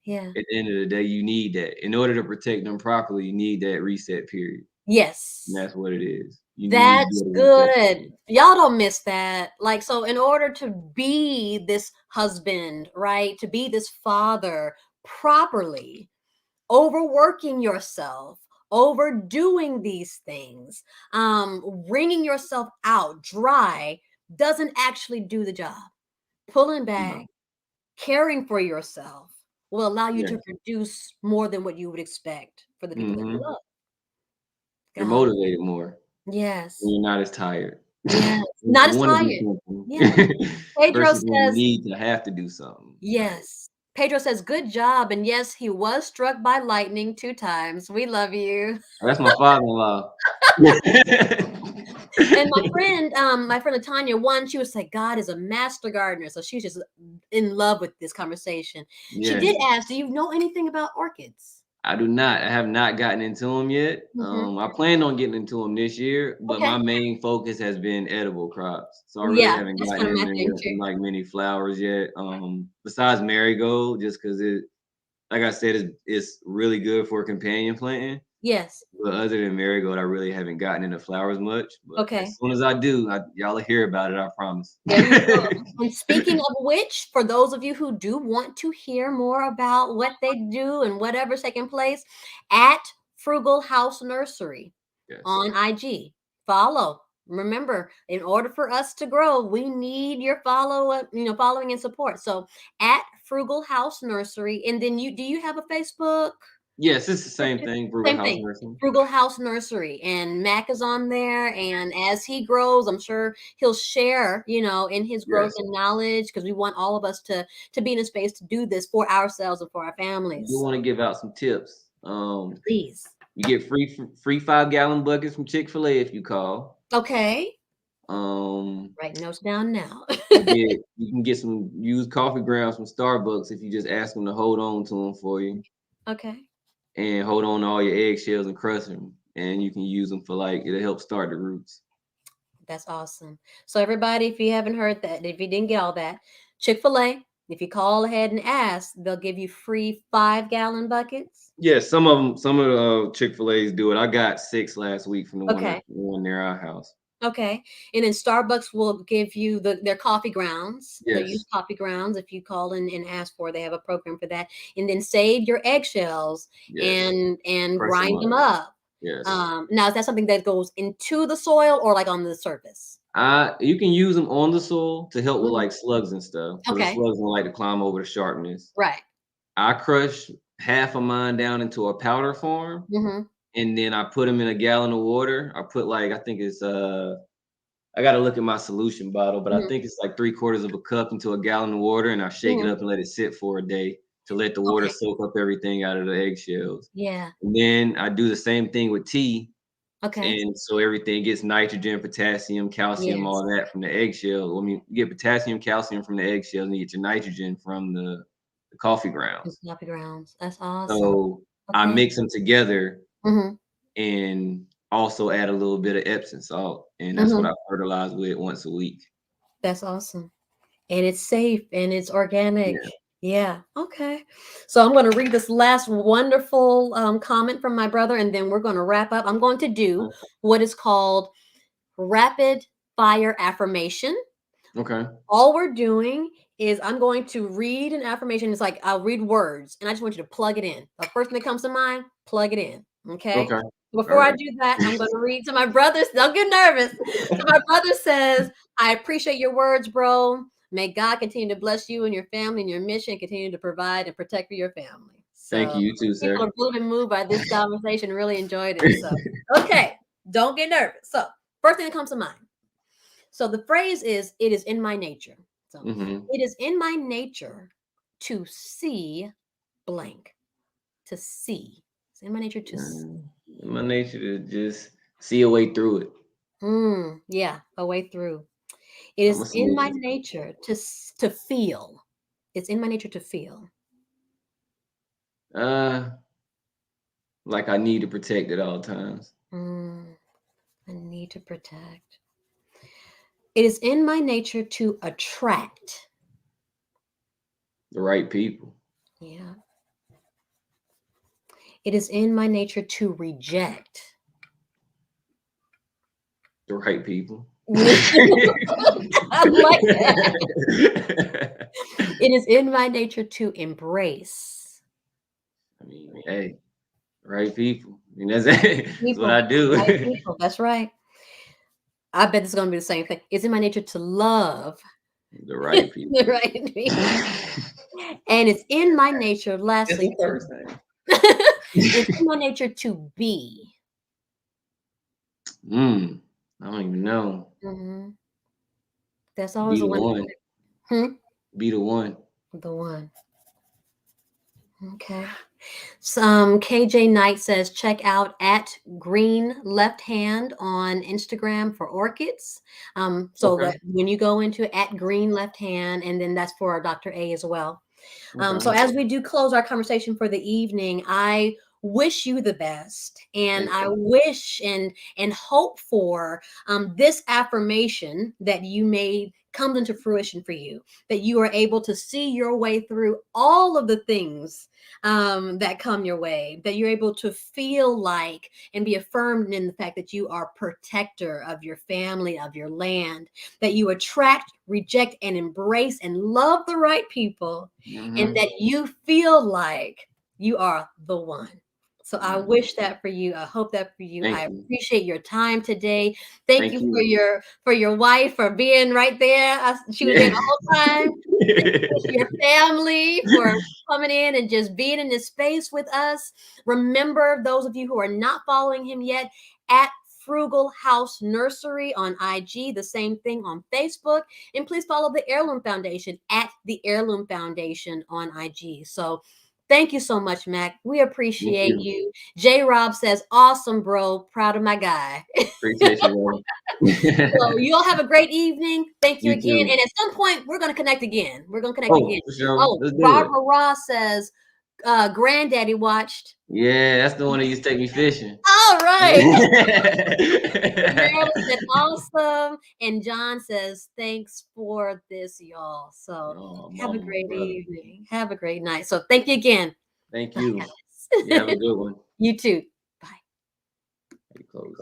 Yeah. at the end of the day, you need that in order to protect them properly. You need that reset period, and Yes. that's what it is. You need to be That's able to reset the good. period. Y'all don't miss that. Like, so in order to be this husband, right? To be this father properly, overworking yourself, overdoing these things, wringing yourself out dry doesn't actually do the job. Pulling back, No, caring for yourself will allow you to yes, produce more than what you would expect for the people that you hmm love. you're God. motivated more Yes. when you're not as tired. Yes. You Not as want to do tired. Yeah. something Pedro versus when you says, need to have to do something. Like yes. Pedro says, good job. And yes, he was struck by lightning 2 times. We love you. that's my father-in-law. And my friend Tanya, one, she was like, God is a master gardener. So she's just in love with this conversation. She did Yes. ask, do you know anything about orchids? I do not. I have not gotten into them yet. Hmm. I plan on getting into them this year, but my Okay. main focus has been edible crops. So I really Yeah, haven't that's gotten kind of in my thing there too. like many flowers yet. Besides marigold, just because it, like I said, it's really good for companion planting. Yes. But other than marigold, I really haven't gotten into flowers much. But as Okay. soon as I do, y'all will hear about it. I promise. There you go. And speaking of which, for those of you who do want to hear more about what they do and whatever's taking place, at Frugal House Nursery Yes. on IG, follow. Remember, in order for us to grow, we need your following and support. So at Frugal House Nursery, and then do you have a Facebook? Yes, it's the same thing. Frugal Same house thing. nursing. Frugal House Nursery, and Mac is on there. And as he grows, I'm sure he'll share, in his growth Yes. and knowledge, because we want all of us to be in a space to do this for ourselves and for our I do families. want to give out some tips. Please. You get free 5 gallon buckets from Chick-fil-A if you call. Okay. Um, Write notes down now. you can get some used coffee grounds from Starbucks if you just ask them to hold on to them for you Okay. and hold on to all your eggshells and crush them, and you can use them for like it'll help start the roots. That's awesome. So everybody, if you haven't heard that, if you didn't get all that, Chick-fil-A, if you call ahead and ask, they'll give you free 5-gallon buckets. Yeah, some of the Chick-fil-A's do it. I got 6 last week from Okay. the one near our house. Okay. And then Starbucks will give you their coffee grounds, their Yes, used coffee grounds. If you call in and ask for, they have a program for that. And then save your eggshells yes, and crush them grind up. them up. Yes. Now is that something that goes into the soil or like on the surface? You can use them on the soil to help with Mhm. like slugs and stuff because the Okay. slugs don't like to climb over the sharpness. Right. I crush half of mine down into a powder form, Mm-hmm. and then I put them in a gallon of water. I put like I think it's I got to look at my solution bottle, but I Mm-hmm. think it's like 3/4 of a cup into a gallon of water, and I shake it Mm-hmm. up and let it sit for a day to let the water Okay. soak up everything out of the eggshells. Yeah. And then I do the same thing with tea, Okay. and so everything gets nitrogen, potassium, calcium, Yes. all that from the eggshell. I mean, you get potassium, calcium from the eggshells, and you get your nitrogen from the coffee Just grounds. coffee grounds. That's awesome. So I Okay. mix them together Mm-hmm. and also add a little bit of Epsom salt, and that's what Mm-hmm. I fertilize with once a week. That's awesome. And it's safe and it's organic. Yeah. Yeah. Okay. So I'm going to read this last wonderful comment from my brother, and then we're going to wrap up. I'm going to do what is called rapid fire affirmation. Okay. All we're doing is I'm going to read an affirmation. It's like I'll read words, and I just want you to plug it in. The first thing that comes to mind, plug it in. Okay. Okay. All Before I right. do that, I'm going to read to my brothers. Don't get nervous. So my brother says, I appreciate your words, bro. May God continue to bless you and your family and your mission, continue to provide and protect for your family. Thank So you. You too, people sir. are really been moved by this conversation, really enjoyed it. So, okay, don't get nervous. So, first thing that comes to mind. So the phrase is, it is in my nature. So Hmm. it is in my nature to see blank, to see. It's in my nature to see. My nature to just see a way through it. Yeah, a way through. It I'm a is in my solution. nature to feel. It's in my nature to feel. Uh, like I need to protect at all times. Mm, I need to protect. It is in my nature to attract. The right people. Yeah. It is in my nature to reject. The right people. I like that. It is in my nature to embrace. I mean, hey, right people. I mean, that's what People, I do. right people. That's right. I bet it's going to be the same thing. It's in my nature to love The right the people. right people. And it's in my nature, It's lastly, a first name. it's in my nature to be. I don't even know. Mhm. That's always Be a the wonderful one. thing. Hmm? Be the one. The one. Okay. Some KJ Knight says check out at Green Left Hand on Instagram for orchids. So Okay. that when you go into at Green Left Hand, and then that's for Dr. A as well. So Okay. as we do close our conversation for the evening, I wish you the best, and Thank I you. wish and hope for this affirmation that you made comes into fruition for you, that you are able to see your way through all of the things that come your way, that you're able to feel like and be affirmed in the fact that you are protector of your family, of your land, that you attract, reject, and embrace and love the right people, and Mm-hmm. that you feel like you are the one. So I wish that for you. I hope that for you. Thank I you. appreciate your time today. Thank Thank you you. for your wife for being right there. She was there Yeah. the whole time. Thank you for your family for coming in and just being in this space with us. Remember, those of you who are not following him yet, at Frugal House Nursery on IG, the same thing on Facebook. And please follow the Heirloom Foundation at the Heirloom Foundation on IG. So thank you so much, Mac. We Thank appreciate you. you. J Rob says, awesome, bro. Proud of my guy. Appreciate you, So bro. you all have a great evening. Thank you You again. too. And at some point, we're going to connect again. We're going to connect Oh, again. for sure. Oh, Let's do it. Barbara Ross says, Granddaddy watched. Yeah, that's the one that used to take me fishing. All right. Marilyn said, Oh, awesome. And John says, thanks for this, y'all. So have a mama, great brother. evening. Have a great night. So thank you again. Thank Bye, you. You have guys. a good one. You too. Bye. You close.